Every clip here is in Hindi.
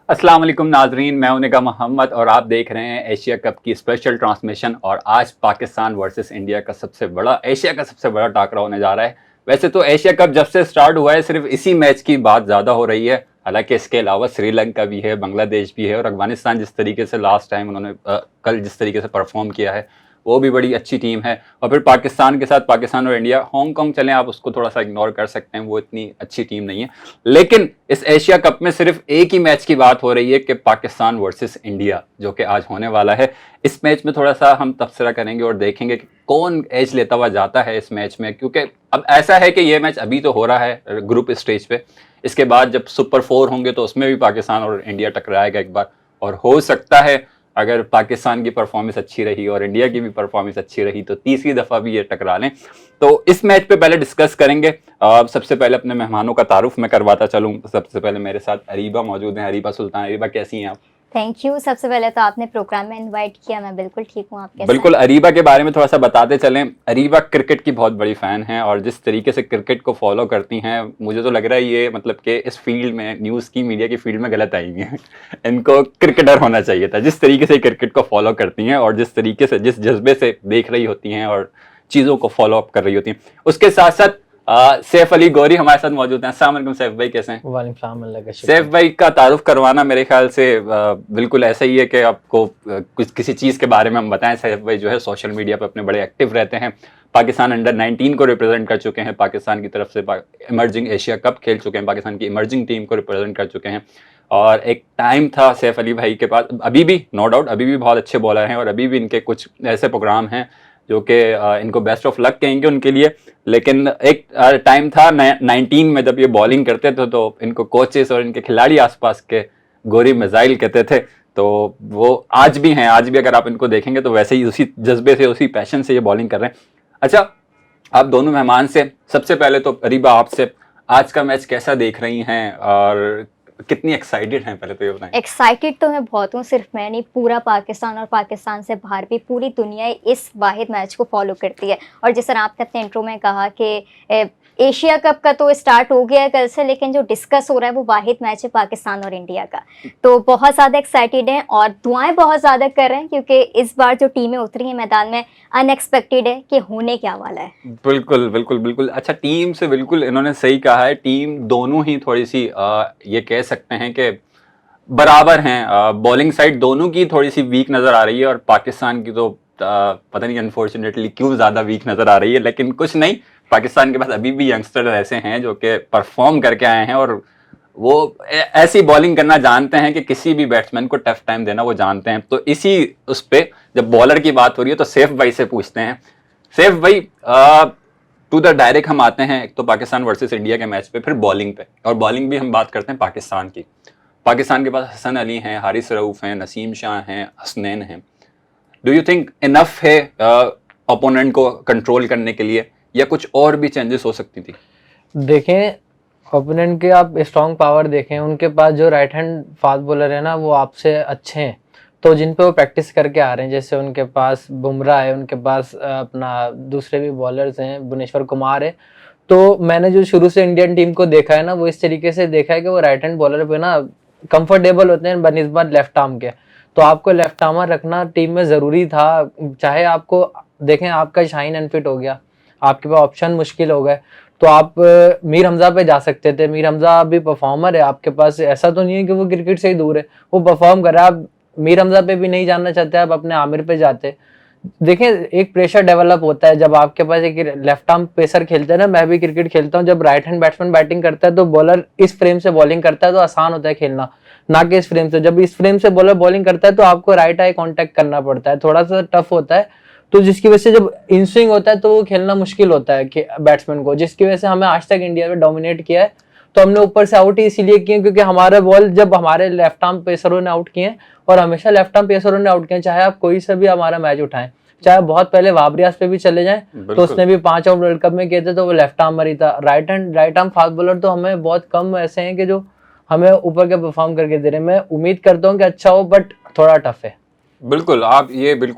अस्सलाम वालेकुम नाजरीन, मैं हूं निगाह मोहम्मद और आप देख रहे हैं एशिया कप की स्पेशल ट्रांसमिशन। और आज पाकिस्तान वर्सेस इंडिया का एशिया का सबसे बड़ा टाकरा होने जा रहा है। वैसे तो एशिया कप जब से स्टार्ट हुआ है सिर्फ इसी मैच की बात ज़्यादा हो रही है, हालांकि इसके अलावा श्रीलंका भी है, बांग्लादेश भी है और अफगानिस्तान जिस तरीके से लास्ट टाइम उन्होंने कल जिस तरीके से परफॉर्म किया है वो भी बड़ी अच्छी टीम है। और फिर पाकिस्तान के साथ पाकिस्तान और इंडिया, हांगकांग चलें आप उसको थोड़ा सा इग्नोर कर सकते हैं, वो इतनी अच्छी टीम नहीं है। लेकिन इस एशिया कप में सिर्फ एक ही मैच की बात हो रही है कि पाकिस्तान वर्सेस इंडिया, जो कि आज होने वाला है। इस मैच में थोड़ा सा हम तबसरा करेंगे और देखेंगे कि कौन एज लेता हुआ जाता है इस मैच में, क्योंकि अब ऐसा है कि ये मैच अभी तो हो रहा है ग्रुप स्टेज पे, इसके बाद जब सुपर 4 होंगे तो उसमें भी पाकिस्तान और इंडिया टकराएगा एक बार। और हो सकता है अगर पाकिस्तान की परफॉर्मेंस अच्छी रही और इंडिया की भी परफॉर्मेंस अच्छी रही तो तीसरी दफा भी ये टकरा लें। तो इस मैच पे पहले डिस्कस करेंगे। सबसे पहले अपने मेहमानों का तारुफ मैं करवाता चलूं। सबसे पहले मेरे साथ अरीबा मौजूद हैं, अरीबा सुल्तान। अरीबा कैसी हैं आप? Thank you. सबसे पहले तो आपने प्रोग्राम में इनवाइट किया, मैं बिल्कुल ठीक हूँ। आप कैसे बिल्कुल। अरीबा के बारे में थोड़ा सा बताते चलें। अरीबा क्रिकेट की बहुत बड़ी फैन है और जिस तरीके से क्रिकेट को फॉलो करती हैं, मुझे तो लग रहा है ये मतलब कि इस फील्ड में, न्यूज़ की, मीडिया की फील्ड में गलत आई हुई हैं। इनको क्रिकेटर होना चाहिए था। जिस तरीके से क्रिकेट को फॉलो करती हैं और जिस तरीके से, जिस जज्बे से देख रही होती हैं और चीज़ों को फॉलो अप कर रही होती हैं। उसके साथ साथ सैफ अली गौरी हमारे साथ मौजूद हैं। अस्सलाम वालेकुम सैफ भाई, कैसे हैं? वालेकुम। सैफ भाई का तारुफ करवाना मेरे ख्याल से बिल्कुल ऐसा ही है कि आपको कुछ किसी चीज़ के बारे में हम बताएं। सैफ भाई जो है सोशल मीडिया पर अपने बड़े एक्टिव रहते हैं। पाकिस्तान अंडर 19 को रिप्रेजेंट कर चुके हैं, पाकिस्तान की तरफ से इमर्जिंग एशिया कप खेल चुके हैं, पाकिस्तान की इमर्जिंग टीम को रिप्रेजेंट कर चुके हैं। और एक टाइम था सैफ अली भाई के पास, अभी भी नो डाउट अभी भी बहुत अच्छे बॉलर हैं और अभी भी इनके कुछ ऐसे प्रोग्राम हैं जो कि इनको बेस्ट ऑफ लक कहेंगे उनके लिए। लेकिन एक टाइम था 19 में जब ये बॉलिंग करते थे तो इनको कोचेस और इनके खिलाड़ी आसपास के गोरी मिसाइल कहते थे। तो वो आज भी हैं, आज भी अगर आप इनको देखेंगे तो वैसे ही उसी जज्बे से, उसी पैशन से ये बॉलिंग कर रहे हैं। अच्छा, आप दोनों मेहमान से सबसे पहले तो अरीबा आपसे, आज का मैच कैसा देख रही हैं और कितनी एक्साइटेड हैं, पहले तो ये बताएं। एक्साइटेड तो मैं बहुत हूँ, सिर्फ मैं नहीं, पूरा पाकिस्तान और पाकिस्तान से बाहर भी पूरी दुनिया इस वाहिद मैच को फॉलो करती है। और जिस तरह आपने अपने इंट्रो में कहा कि एशिया कप का तो स्टार्ट हो गया है कल से, लेकिन जो डिस्कस हो रहा है वो वाहिद मैच है पाकिस्तान और इंडिया का। तो बहुत ज़्यादा एक्साइटेड हैं और दुआएं बहुत ज़्यादा कर रहे हैं, क्योंकि इस बार जो टीमें उतरी हैं मैदान में, अनएक्सपेक्टेड है कि होने क्या वाला है। बिल्कुल बिल्कुल बिल्कुल। अच्छा, टीम से बिल्कुल इन्होंने सही कहा है। टीम दोनों ही थोड़ी सी ये कह सकते हैं कि बराबर हैं। बॉलिंग साइड दोनों की थोड़ी सी वीक नज़र आ रही है और पाकिस्तान की तो पता नहीं अनफॉर्चुनेटली क्यों ज़्यादा वीक नज़र आ रही है। लेकिन कुछ नहीं, पाकिस्तान के पास अभी भी यंगस्टर ऐसे हैं जो कि परफॉर्म करके आए हैं और वो ऐसी बॉलिंग करना जानते हैं कि किसी भी बैट्समैन को टफ टाइम देना वो जानते हैं। तो इसी उस पे जब बॉलर की बात हो रही है तो सैफ भाई से पूछते हैं। सैफ भाई, टू द डायरेक्ट हम आते हैं। एक तो पाकिस्तान वर्सेस इंडिया के मैच पे, फिर बॉलिंग पे, और बॉलिंग भी हम बात करते हैं पाकिस्तान की। पाकिस्तान के पास हसन अली हैं, हारिस रऊफ हैं, नसीम शाह हैं, हसनैन हैं। डू यू थिंक इनफ है ओपोनेंट को कंट्रोल करने के लिए, या कुछ और भी चेंजेस हो सकती थी? देखें, ओपोनेंट के आप स्ट्रॉन्ग पावर देखें, उनके पास जो राइट हैंड फास्ट बॉलर है ना वो आपसे अच्छे हैं, तो जिन पे वो प्रैक्टिस करके आ रहे हैं। जैसे उनके पास बुमराह है, उनके पास अपना दूसरे भी बॉलर्स हैं, भुवनेश्वर कुमार है। तो मैंने जो शुरू से इंडियन टीम को देखा है ना, वो इस तरीके से देखा है कि वो राइट हैंड बॉलर पे ना कंफर्टेबल होते हैं बनिस्बत लेफ्ट आर्म के। तो आपको लेफ्ट आर्मर रखना टीम में ज़रूरी था। चाहे आपको देखें, आपका शाहीन अनफिट हो गया, आपके पास ऑप्शन मुश्किल हो गए, तो आप मीर हमजा पे जा सकते थे। मीर हमजा भी परफॉर्मर है आपके पास, ऐसा तो नहीं है कि वो क्रिकेट से ही दूर है, वो परफॉर्म कर रहा है। आप मीर हमजा पे भी नहीं जाना चाहते, आप अपने आमिर पे जाते। देखें, एक प्रेशर डेवलप होता है जब आपके पास एक लेफ्ट आर्म पेसर खेलते हैं ना। मैं भी क्रिकेट खेलता हूँ, जब राइट हैंड बैट्समैन बैटिंग करता है तो बॉलर इस फ्रेम से बॉलिंग करता है तो आसान होता है खेलना, ना कि इस फ्रेम से। जब इस फ्रेम से बॉलर बॉलिंग करता है तो आपको राइट आई कांटेक्ट करना पड़ता है, थोड़ा सा टफ होता है। तो जिसकी वजह से जब इन स्विंग होता है तो वो खेलना मुश्किल होता है बैट्समैन को, जिसकी वजह से हमें आज तक इंडिया में डोमिनेट किया है। तो हमने ऊपर से आउट ही इसीलिए किए क्योंकि हमारे बॉल जब हमारे लेफ्ट आर्म पेसरों ने आउट किए, और हमेशा लेफ्ट आर्म पेसरों ने आउट किए, चाहे आप कोई सा भी हमारा मैच उठाएं, चाहे बहुत पहले वाबरियास पे भी चले जाएं, तो उसने भी 5 आउट वर्ल्ड कप में किए थे, तो वो लेफ्ट आर्मर ही था। राइट आर्म फास्ट बॉलर तो हमें बहुत कम ऐसे हैं कि जो हमें ऊपर के परफॉर्म करके दे रहे हैं। मैं उम्मीद करता हूँ कि अच्छा हो, बट थोड़ा टफ है। बिल्कुल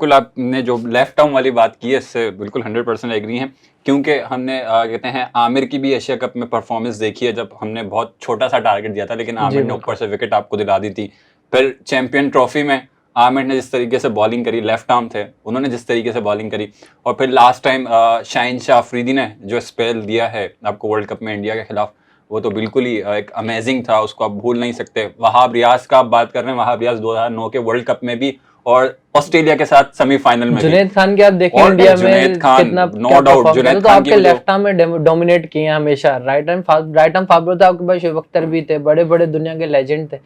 आपने जो लेफ्ट आर्म वाली बात की है इससे बिल्कुल 100% एग्री हैं, क्योंकि हमने कहते हैं आमिर की भी एशिया कप में परफॉर्मेंस देखी है, जब हमने बहुत छोटा सा टारगेट दिया था लेकिन जी आमिर ने बिल्कुल। ऊपर से विकेट आपको दिला दी थी। फिर चैंपियन ट्रॉफी में आमिर ने जिस तरीके से बॉलिंग करी, लेफ्ट आर्म थे उन्होंने जिस तरीके से बॉलिंग करी, और फिर लास्ट टाइम शाहिन शाह अफरीदी ने जो स्पेल दिया है आपको वर्ल्ड कप में इंडिया के खिलाफ, वो तो बिल्कुल ही एक अमेजिंग था, उसको आप भूल नहीं सकते। वहाब रियाज का आप बात कर रहे हैं, वहाब रियाज 2009 के वर्ल्ड कप में भी और ऑस्ट्रेलिया के साथ सेमीफाइनल में भी। जुनैद खान की आप देखें और इंडिया में जुनैद खान, कितना नो क्या डाउट, परफॉर्म किया जुनैद था, तो खान आपके की वो लेफ्ट आर्म में डोमिनेट किए हैं हमेशा। राइट आर्म फास्ट बॉलर तो आपके पास शुएब अख्तर भी थे, बड़े बड़े दुनिया के लेजेंड थे,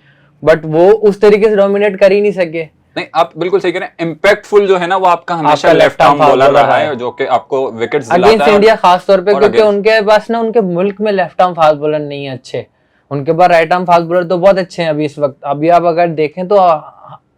बट वो उस तरीके से डोमिनेट कर ही नहीं सके। नहीं, आप बिल्कुल सही कह रहे हैं, इम्पैक्टफुल जो है ना वो आपका हमेशा आपका left arm fast bowler bowler रहा है। है, जो कि आपको विकेट्स दिलाता अगेंस्ट है। इंडिया खास तौर पे, और क्योंकि against- उनके पास ना उनके मुल्क में लेफ्ट आर्म फास्ट बॉलर नहीं है अच्छे। उनके पास राइट आर्म फास्ट बॉलर तो बहुत अच्छे हैं अभी इस वक्त। अभी आप अगर देखें तो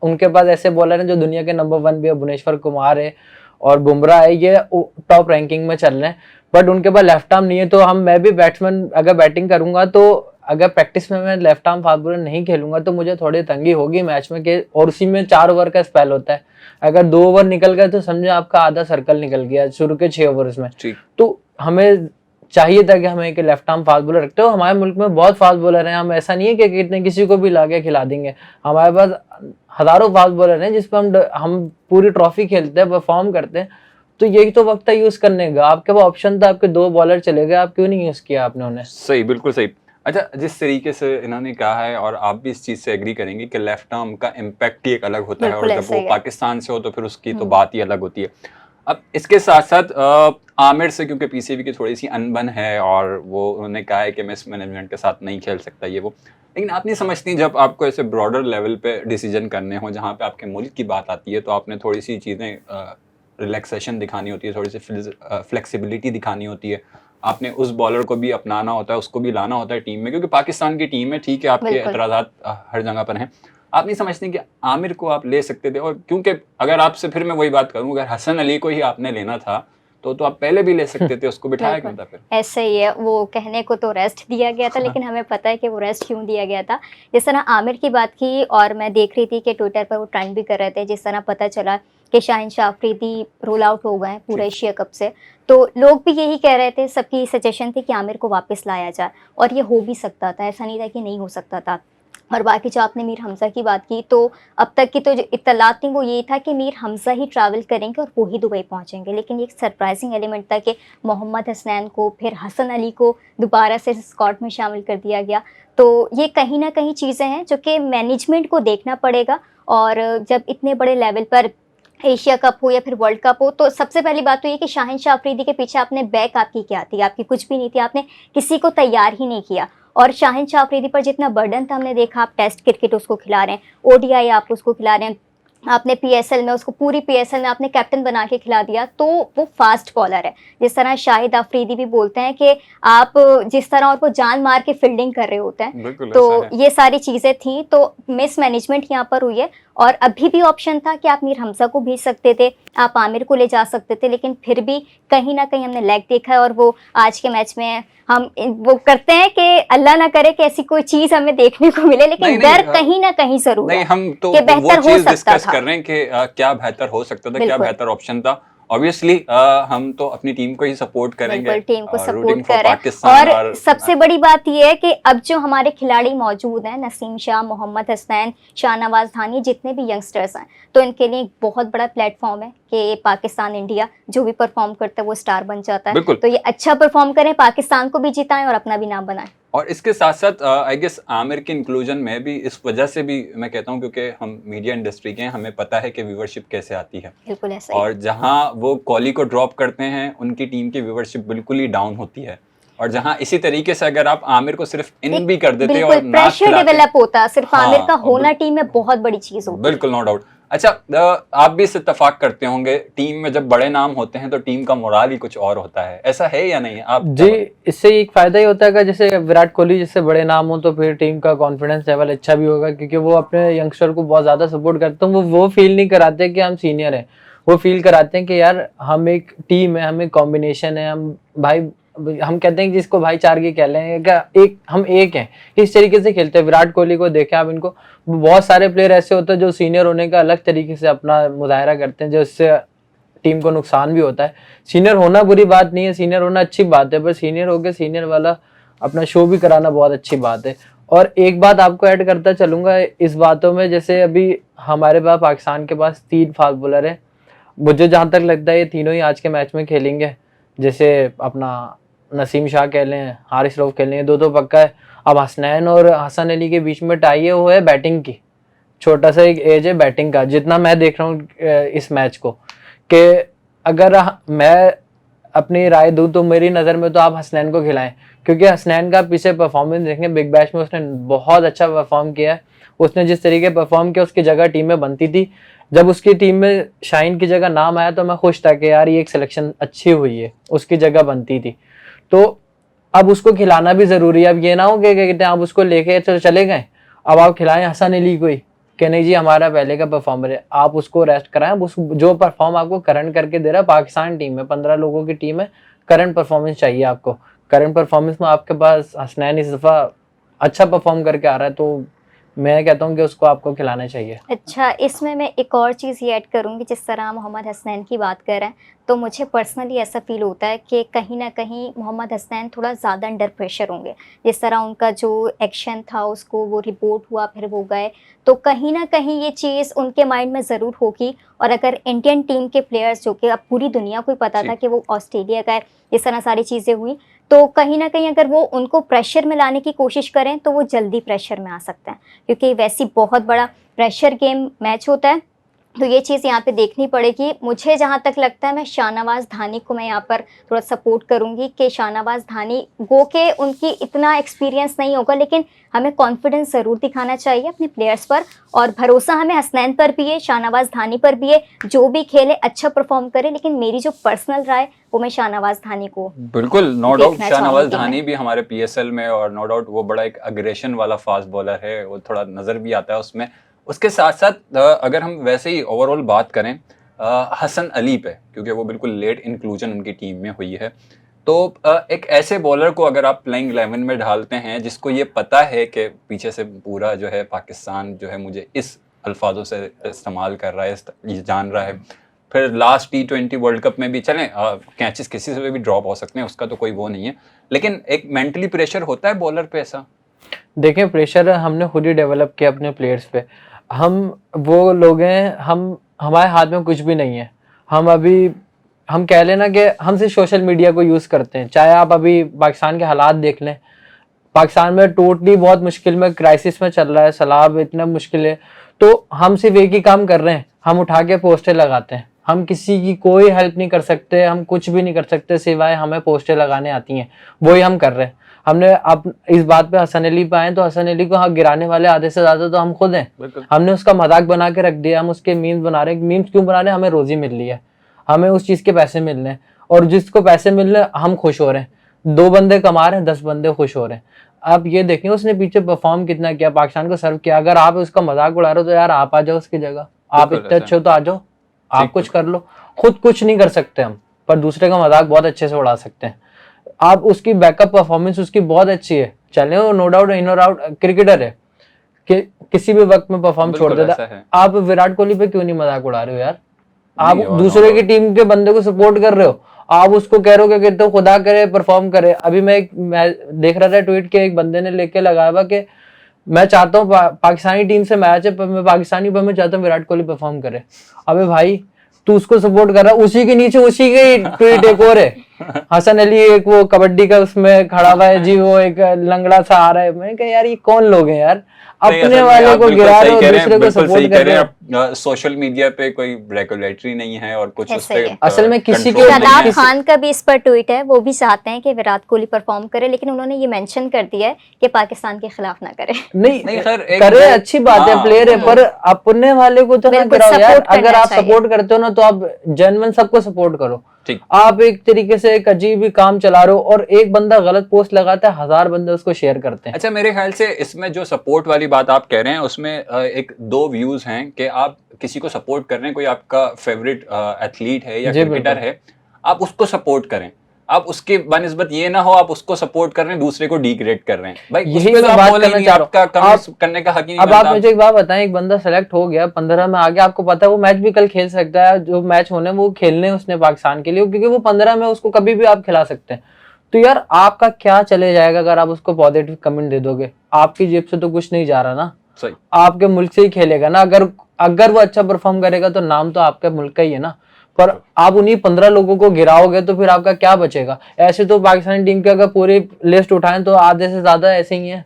उनके पास ऐसे बॉलर हैं जो दुनिया के नंबर 1 भी है, भुवनेश्वर कुमार है और बुमराह है, ये टॉप रैंकिंग में चल रहे हैं, बट उनके पास लेफ्ट आर्म नहीं है। तो मैं भी बैट्समैन अगर बैटिंग करूंगा तो अगर प्रैक्टिस में मैं लेफ्ट आर्म फास्ट बॉलर नहीं खेलूंगा तो मुझे थोड़ी तंगी होगी मैच में के, और उसी में 4 ओवर का स्पेल होता है। अगर 2 ओवर निकल गए तो समझो आपका आधा सर्कल निकल गया शुरू के 6 ओवर्स में। ठीक। तो हमें चाहिए था कि हमें एक लेफ्ट आर्म फास्ट बॉलर रखते हो। हमारे मुल्क में बहुत फास्ट बॉलर हैं, हम ऐसा नहीं है कि कितने किसी को भी लाके खिला देंगे। हमारे पास हजारों फास्ट बॉलर हैं जिस पर हम पूरी ट्रॉफी खेलते हैं, परफॉर्म करते हैं। तो यही तो वक्त है यूज करने का। आपके पास ऑप्शन था, आपके 2 बॉलर चले गए, आप क्यों नहीं यूज किया आपने उन्हें? सही, बिल्कुल सही। अच्छा, जिस तरीके से इन्होंने कहा है और आप भी इस चीज से एग्री करेंगे कि लेफ्ट आर्म का इम्पैक्ट ही एक अलग होता है, और बिल्कुल जब ऐसा वो ही है। पाकिस्तान से हो तो फिर उसकी तो बात ही अलग होती है। अब इसके साथ साथ आमिर से क्योंकि पीसीबी की थोड़ी सी अनबन है और वो उन्होंने कहा है कि मैं इस मैनेजमेंट के साथ नहीं खेल सकता ये वो, लेकिन आप नहीं समझती जब आपको ऐसे ब्रॉडर लेवल पे डिसीजन करने हो जहाँ पे आपके मुल्क की बात आती है तो आपने थोड़ी सी चीज़ें रिलैक्सेशन दिखानी होती है, थोड़ी सी फ्लेक्सिबिलिटी दिखानी होती है, आपने उस बॉलर को भी अपनाना होता है, उसको भी लाना होता है टीम में, क्योंकि पाकिस्तान की टीम है, ठीक है आपके बिल्कुल। एतराज़ात हर जगह पर हैं। आप नहीं समझते कि आमिर को आप ले सकते थे? और क्योंकि अगर आपसे फिर मैं वही बात करूं, अगर हसन अली को ही आपने लेना था तो आप पहले भी ले सकते थे, उसको बिठाया क्यों था फिर? ऐसे ही है, वो कहने को तो रेस्ट दिया गया था लेकिन हमें पता है कि वो रेस्ट क्यों दिया गया था। जिस तरह आमिर की बात की और मैं देख रही थी कि ट्विटर पर वो ट्रेंड भी कर रहे थे, जिस तरह पता चला कि शाहिन शाह अफरीदी रोल आउट हो गए हैं पूरे एशिया कप से, तो लोग भी यही कह रहे थे, सबकी सजेशन थी कि आमिर को वापस लाया जाए, और ये हो भी सकता था, ऐसा नहीं था कि नहीं हो सकता था। और बाकी जो आपने मीर हमज़ा की बात की, तो अब तक की तो जो इत्तलात थी वो ये था कि मीर हमज़ा ही ट्रैवल करेंगे और वो ही दुबई पहुंचेंगे, लेकिन ये एक सरप्राइजिंग एलिमेंट था कि मोहम्मद हसनैन को फिर हसन अली को दोबारा से स्क्वाड में शामिल कर दिया गया। तो ये कहीं ना कहीं चीज़ें हैं जो कि मैनेजमेंट को देखना पड़ेगा, और जब इतने बड़े लेवल पर एशिया कप हो या फिर वर्ल्ड कप हो, तो सबसे पहली बात तो ये कि शाहिन शाह अफरीदी के पीछे आपने बैक आपकी क्या थी? आपकी कुछ भी नहीं थी, आपने किसी को तैयार ही नहीं किया। और शाहिन शाह अफरीदी पर जितना बर्डन था, हमने देखा आप टेस्ट क्रिकेट उसको खिला रहे हैं, ओडीआई आप उसको खिला रहे हैं, आपने पीएसएल में उसको पूरी पीएसएल में आपने कैप्टन बना के खिला दिया, तो वो फास्ट बॉलर है। जिस तरह शाहिद अफरीदी भी बोलते हैं कि आप जिस तरह और वो जान मार के फील्डिंग कर रहे होते हैं, बिल्कुल तो ऐसा है। ये सारी चीज़ें थी, तो मिस मैनेजमेंट यहाँ पर हुई है। और अभी भी ऑप्शन था कि आप मीर हमज़ा को भेज सकते थे, आप आमिर को ले जा सकते थे, लेकिन फिर भी कहीं ना कहीं हमने लैग देखा है। और वो आज के मैच में हम वो करते हैं कि अल्लाह ना करे कि ऐसी कोई चीज़ हमें देखने को मिले, लेकिन नहीं, डर नहीं, कहीं ना कहीं जरूर नहीं, है हम तो कि वो बेहतर हो चीज सकता डिस्कस था। कर रहे हैं कि क्या बेहतर हो सकता था, क्या बिल्कुल। बेहतर ऑप्शन था। ऑब्वियसली हम तो अपनी टीम को ही सपोर्ट करेंगे, बिल्कुल टीम को रूटिंग सपोर्ट फॉर कर रहे हैं। पाकिस्तान। और सबसे बड़ी बात यह है कि अब जो हमारे खिलाड़ी मौजूद हैं, नसीम शाह, मोहम्मद हसनैन, शाहनवाज धानी, जितने भी यंगस्टर्स हैं, तो इनके लिए एक बहुत बड़ा प्लेटफॉर्म है कि पाकिस्तान इंडिया जो भी परफॉर्म करता है वो स्टार बन जाता है। बिल्कुल। तो ये अच्छा परफॉर्म करें, पाकिस्तान को भी जिताएं और अपना भी नाम बनाएं। और इसके साथ साथ आई गेस आमिर के इंक्लूजन में भी इस वजह से भी मैं कहता हूँ, क्योंकि हम मीडिया इंडस्ट्री के हैं, हमें पता है कि व्यूवरशिप कैसे आती है, बिल्कुल ऐसा ही। और जहां वो कोहली को ड्रॉप करते हैं उनकी टीम की व्यूवरशिप बिल्कुल ही डाउन होती है। और जहां इसी तरीके से अगर आप आमिर को सिर्फ इन भी कर देते और बिल्कुल ना प्रेशर खिलाते, डेवलप होता, सिर्फ हाँ, आमिर का और होना टीम में बहुत बड़ी चीज होती है। बिल्कुल, नो डाउट। अच्छा, आप भी इससे इत्तेफाक करते होंगे, टीम में जब बड़े नाम होते हैं तो टीम का मोराल ही कुछ और होता है, ऐसा है या नहीं? आप जी, इससे एक फायदा ही होता है कि जैसे विराट कोहली जैसे बड़े नाम हो तो फिर टीम का कॉन्फिडेंस लेवल अच्छा भी होगा, क्योंकि वो अपने यंगस्टर को बहुत ज्यादा सपोर्ट करते हैं। वो फील नहीं कराते कि हम सीनियर हैं, वो फील कराते हैं कि यार हम एक टीम है, हम एक कॉम्बिनेशन है, हम भाई हम कहते हैं कि जिसको भाईचारगी कह लें, क्या एक हम एक हैं, इस तरीके से खेलते हैं। विराट कोहली को देखें आप, इनको बहुत सारे प्लेयर ऐसे होते हैं जो सीनियर होने का अलग तरीके से अपना मुजाहरा करते हैं, जिससे टीम को नुकसान भी होता है। सीनियर होना बुरी बात नहीं है, सीनियर होना अच्छी बात है, पर सीनियर होकर सीनियर वाला अपना शो भी कराना बहुत अच्छी बात है। और एक बात आपको ऐड करता चलूंगा इस बातों में, जैसे अभी हमारे पास पाकिस्तान के पास 3 फास्ट बॉलर है, मुझे जहां तक लगता है ये तीनों ही आज के मैच में खेलेंगे। जैसे अपना नसीम शाह कह लें, हारिस रऊफ कह लें, 2 पक्का है। अब हसनैन और हसन अली के बीच में टाई है, वो है बैटिंग की, छोटा सा एक एज है बैटिंग का, जितना मैं देख रहा हूँ इस मैच को, कि अगर मैं अपनी राय दूं तो मेरी नज़र में तो आप हसनैन को खिलाएं, क्योंकि हसनैन का पीछे परफॉर्मेंस देखें, बिग बैश में उसने बहुत अच्छा परफॉर्म किया है। उसने जिस तरीके परफॉर्म किया उसकी जगह टीम में बनती थी। जब उसकी टीम में शाहीन की जगह नाम आया तो मैं खुश था कि यार ये एक सिलेक्शन अच्छी हुई है, उसकी जगह बनती थी। तो अब उसको खिलाना भी ज़रूरी है। अब ये ना हो कि कहते हैं आप उसको लेके तो चले गए, अब आप खिलाएं हसन अली को ही कि नहीं जी हमारा पहले का परफॉर्मर है, आप उसको रेस्ट कराएं। अब उसको जो परफॉर्म आपको करंट करके दे रहा है, पाकिस्तान टीम में 15 लोगों की टीम है, करंट परफॉर्मेंस चाहिए आपको। करंट परफॉर्मेंस में आपके पास हसनैन इस दफ़ा अच्छा परफॉर्म करके आ रहा है, तो मैं कहता हूँ कि उसको आपको खिलाना चाहिए। अच्छा, इसमें मैं एक और चीज़ ये ऐड करूँगी, जिस तरह मोहम्मद हसनैन की बात कर रहे हैं, तो मुझे पर्सनली ऐसा फील होता है कि कहीं ना कहीं मोहम्मद हसनैन थोड़ा ज़्यादा अंडर प्रेशर होंगे। जिस तरह उनका जो एक्शन था उसको वो रिपोर्ट हुआ, फिर वो गए, तो कहीं ना कहीं ये चीज़ उनके माइंड में ज़रूर होगी। और अगर इंडियन टीम के प्लेयर्स, जो कि अब पूरी दुनिया को ही पता था कि वो ऑस्ट्रेलिया का है, इस तरह सारी चीज़ें हुई, तो कहीं ना कहीं अगर वो उनको प्रेशर में लाने की कोशिश करें तो वो जल्दी प्रेशर में आ सकते हैं, क्योंकि वैसी बहुत बड़ा प्रेशर गेम मैच होता है। तो ये चीज़ यहाँ पे देखनी पड़ेगी। मुझे जहाँ तक लगता है, मैं शाहनवाज़ धानी को मैं यहाँ पर थोड़ा सपोर्ट करूँगी कि शाहनवाज़ धानी गो के उनकी इतना एक्सपीरियंस नहीं होगा, लेकिन हमें कॉन्फिडेंस ज़रूर दिखाना चाहिए अपने प्लेयर्स पर, और भरोसा हमें हसनैन पर भी है, शाहनवाज़ धानी पर भी है, जो भी खेले अच्छा परफॉर्म करे। लेकिन मेरी जो पर्सनल राय वो मैं शाहनवाज़ धानी को बिल्कुल, नो डाउट देखना शाहनवाज़ चाहूंगी धानी भी हमारे पीएसएल में, और नो डाउट वो बड़ा एक अग्रेशन वाला फास्ट बॉलर है, वो थोड़ा नज़र भी आता है उसमें। उसके साथ साथ अगर हम वैसे ही ओवरऑल बात करें हसन अली पे, क्योंकि वो बिल्कुल लेट इंक्लूजन उनकी टीम में हुई है, तो एक ऐसे बॉलर को अगर आप प्लेइंग 11 में डालते हैं, जिसको ये पता है कि पीछे से पूरा जो है पाकिस्तान जो है मुझे इस अल्फाजों से इस्तेमाल कर रहा है, ये जान रहा है, फिर लास्ट T20 वर्ल्ड कप में भी चलें कैचेस किसी से भी ड्रॉप हो सकते हैं, उसका तो कोई वो नहीं है, लेकिन एक मेंटली प्रेशर होता है बॉलर पे ऐसा। देखें, प्रेशर हमने खुद ही डेवलप किया अपने प्लेयर्स पे। हम वो लोग हैं, हमारे हाथ में कुछ भी नहीं है। हम कह लेना कि हम सिर्फ सोशल मीडिया को यूज़ करते हैं। चाहे आप अभी पाकिस्तान के हालात देख लें, पाकिस्तान में टोटली बहुत मुश्किल में, क्राइसिस में चल रहा है, सैलाब इतना मुश्किल है, तो हम सिर्फ एक ही काम कर रहे हैं, हम उठा के पोस्टर लगाते हैं। हम किसी की कोई हेल्प नहीं कर सकते, हम कुछ भी नहीं कर सकते सिवाय हमें पोस्टर लगाने आती हैं, वही हम कर रहे हैं। हमने अब इस बात पे हसन अली पे आए तो हसन अली को गिराने वाले आधे से ज्यादा तो हम खुद हैं। हमने उसका मजाक बना के रख दिया, हम उसके मीम्स बना रहे हैं। मीम्स क्यों बना रहे हैं? हमें रोजी मिल रही है, हमें उस चीज के पैसे मिल रहे हैं, और जिसको पैसे मिल रहे हैं हम खुश हो रहे हैं। 2 बंदे कमा रहे हैं, 10 बंदे खुश हो रहे हैं। आप ये देखें उसने पीछे परफॉर्म कितना किया, पाकिस्तान को सर्व किया। अगर आप उसका मजाक उड़ा रहे हो तो यार आप आ जाओ उसकी जगह, आप इतने अच्छे हो तो आ जाओ, आप कुछ कर लो। खुद कुछ नहीं कर सकते हम, पर दूसरे का मजाक बहुत अच्छे से उड़ा सकते हैं। आप उसकी बैकअप परफॉर्मेंस उसकी बहुत अच्छी है, चले वो नो डाउट इन और आउट क्रिकेटर है कि किसी भी वक्त में परफॉर्म छोड़ देता है। आप विराट कोहली पे क्यों नहीं मजाक उड़ा रहे हो यार? आप दूसरे की टीम के बंदे को सपोर्ट कर रहे हो, आप उसको कह रहे हो कि तो खुदा करे परफॉर्म करे। अभी मैं देख रहा था ट्वीट के एक बंदे ने लेके लगाया हुआ कि मैं चाहता हूँ पाकिस्तानी टीम से मैच है, पर मैं पाकिस्तानी पर मैं चाहता हूँ विराट कोहली परफॉर्म करे। अबे भाई तू उसको सपोर्ट कर रहा है, उसी के नीचे उसी के ट्वीट एक और है, हसन अली एक वो कबड्डी का उसमें खड़ा हुआ है जी, वो एक लंगड़ा सा आ रहा है। मैं कहा यार ये कौन लोग हैं यार, अपने वाले को गिरा रहे हो, दूसरे को सपोर्ट कर रहे हो। सोशल मीडिया पे कोई रेगुलेटरी नहीं है और कुछ उस पे असल में किसी के शादाब खान का भी इस पर ट्वीट है, वो भी चाहते हैं कि विराट कोहली परफॉर्म करे, लेकिन उन्होंने ये मेंशन कर दिया है कि पाकिस्तान के खिलाफ ना करे। नहीं करे, अच्छी बात है, प्लेयर है, पर अपने वाले को तो ना कराओ यार। अगर आप सपोर्ट करते हो ना तो आप जेन्युइन सबको सपोर्ट करो। आप एक तरीके से एक अजीब ही काम चला रहे हो, और एक बंदा गलत पोस्ट लगाता है, 1000 बंदे उसको शेयर करते हैं। अच्छा, मेरे ख्याल से इसमें जो सपोर्ट वाली बात आप कह रहे हैं उसमें एक 2 व्यूज हैं कि आप किसी को सपोर्ट कर रहे हैं, कोई आपका फेवरेट एथलीट है या क्रिकेटर है, आप उसको सपोर्ट करें। आप उसके बनिस्बत ये ना हो आप उसको सपोर्ट कर रहे हैं, दूसरे को डिग्रेड कर रहे हैं। भाई यही उस पे तो मैं आप बात बोल ही करना नहीं, चाह रहा आपका हूँ। कमेंट करने का हक ही नहीं अब आप बनता। मुझे एक बात बताएं, एक बंदा सेलेक्ट हो गया 15 में आ गया, आपको पता है वो मैच भी कल खेल सकता है, जो मैच होने वो खेलने उसने पाकिस्तान के लिए, क्योंकि वो 15 में उसको कभी भी आप खिला सकते हैं। तो यार आपका क्या चले जाएगा अगर आप उसको पॉजिटिव कमेंट दे दोगे? आपकी जेब से तो कुछ नहीं जा रहा ना, सही, आपके मुल्क से ही खेलेगा ना। अगर अगर वो अच्छा परफॉर्म करेगा तो नाम तो आपके मुल्क का ही है ना। पर आप उन्हीं 15 लोगों को गिराओगे तो फिर आपका क्या बचेगा? ऐसे तो पाकिस्तानी टीम की अगर पूरी लिस्ट उठाएं तो आधे से ज्यादा ऐसे ही है।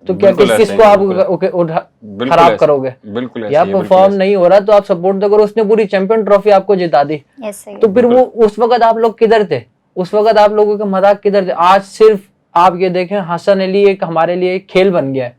तो क्या बिल्कुल ऐसे किसको ही, आप बिल्कुल खराब ऐसे, करोगे? बिल्कुल ऐसे या ही, बिल्कुल परफॉर्म ऐसे। नहीं हो रहा तो आप सपोर्ट तो करो। उसने पूरी चैंपियन ट्रॉफी आपको जिता दी, ऐसे ही तो फिर वो उस वक्त आप लोग किधर थे? उस वक्त आप लोगों का मजाक किधर थे? आज सिर्फ आप ये देखें, हसन अली एक हमारे लिए एक खेल बन गया है।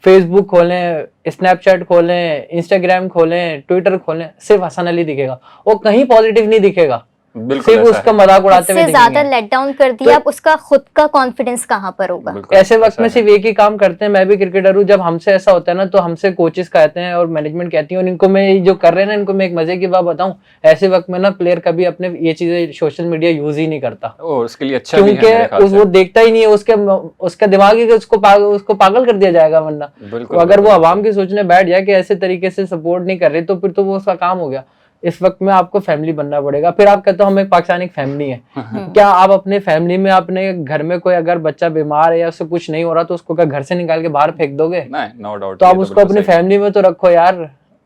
फेसबुक खोलें, स्नैपचैट खोलें, इंस्टाग्राम खोलें, ट्विटर खोलें, सिर्फ हसन अली दिखेगा, वो कहीं पॉजिटिव नहीं दिखेगा, बिल्कुल सिर्फ ऐसा उसका है, मजाक उड़ाते हुए इससे ज्यादा दिखेंगे। लेट डाउन कर दिया, अब उसका खुद का कॉन्फिडेंस कहाँ पर होगा? बिल्कुल ऐसे वक्त ऐसा में है। सिर्फ एक ही काम करते हैं, मैं भी क्रिकेटर हूँ, जब हमसे ऐसा होता है ना तो हमसे कोचेस कहते हैं और मैनेजमेंट कहती है, और इनको मैं जो कर रहे हैं ना, इनको मैं एक मजे की बात बताऊं, ऐसे वक्त में ना प्लेयर कभी अपने ये चीजें सोशल मीडिया यूज ही नहीं करता, ओ, उसके लिए अच्छा भी है क्योंकि मेरे ख्याल से। वो देखता ही नहीं है, उसका दिमाग ही कि उसको पागल कर दिया जाएगा। वरना बिल्कुल, अगर वो बिल्कुल, आवाम की सोचने बैठ जाए कि ऐसे तरीके से सपोर्ट नहीं कर रहे, तो फिर तो वो उसका काम हो गया। इस वक्त में आपको फैमिली बनना पड़ेगा। फिर आप कहते हो हम एक पाकिस्तानी फैमिली है, क्या आप अपने फैमिली में, अपने घर में कोई अगर बच्चा बीमार है या उससे कुछ नहीं हो रहा तो उसको क्या घर से निकाल के बाहर फेंक दोगे? नहीं, नो डाउट, तो ये आप तो उसको बिल्कुल अपनी सही है। फैमिली में तो रखो यार।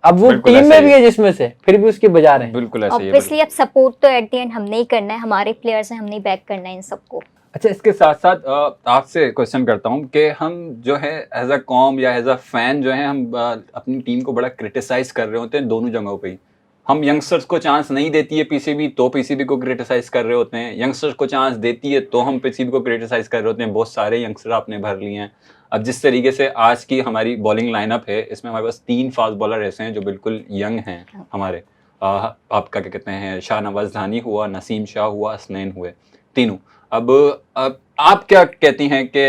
अब वो बिल्कुल टीम ऐसा में ही भी है। है जिसमें से, फिर भी उसकी बजा रहे हैं। बिल्कुल ऐसा ही है, ऑब्वियसली अब सपोर्ट तो एट द एंड हमने ही करना है, हमारे प्लेयर्स हैं, हमने ही बैक करना है इन सबको। अच्छा, इसके साथ साथ आपसे क्वेश्चन करता हूँ कि हम जो है एज अ कॉम या एज अ फैन जो है हम अपनी टीम को बड़ा क्रिटिसाइज कर रहे होते हैं दोनों जगहों पे ही। हम यंगस्टर्स को चांस नहीं देती है पीसीबी, तो पीसीबी को क्रिटिसाइज कर रहे होते हैं। यंगस्टर्स को चांस देती है तो हम पीसीबी को क्रिटिसाइज कर रहे होते हैं। बहुत सारे यंगस्टर आपने भर लिए हैं। अब जिस तरीके से आज की हमारी बॉलिंग लाइनअप है, इसमें हमारे पास 3 फास्ट बॉलर ऐसे हैं जो बिल्कुल यंग हैं हमारे। आपका क्या कहते हैं, शाहनवाज धानी हुआ, नसीम शाह हुआ, हसनैन हुए, तीनों। अब आप क्या कहती हैं कि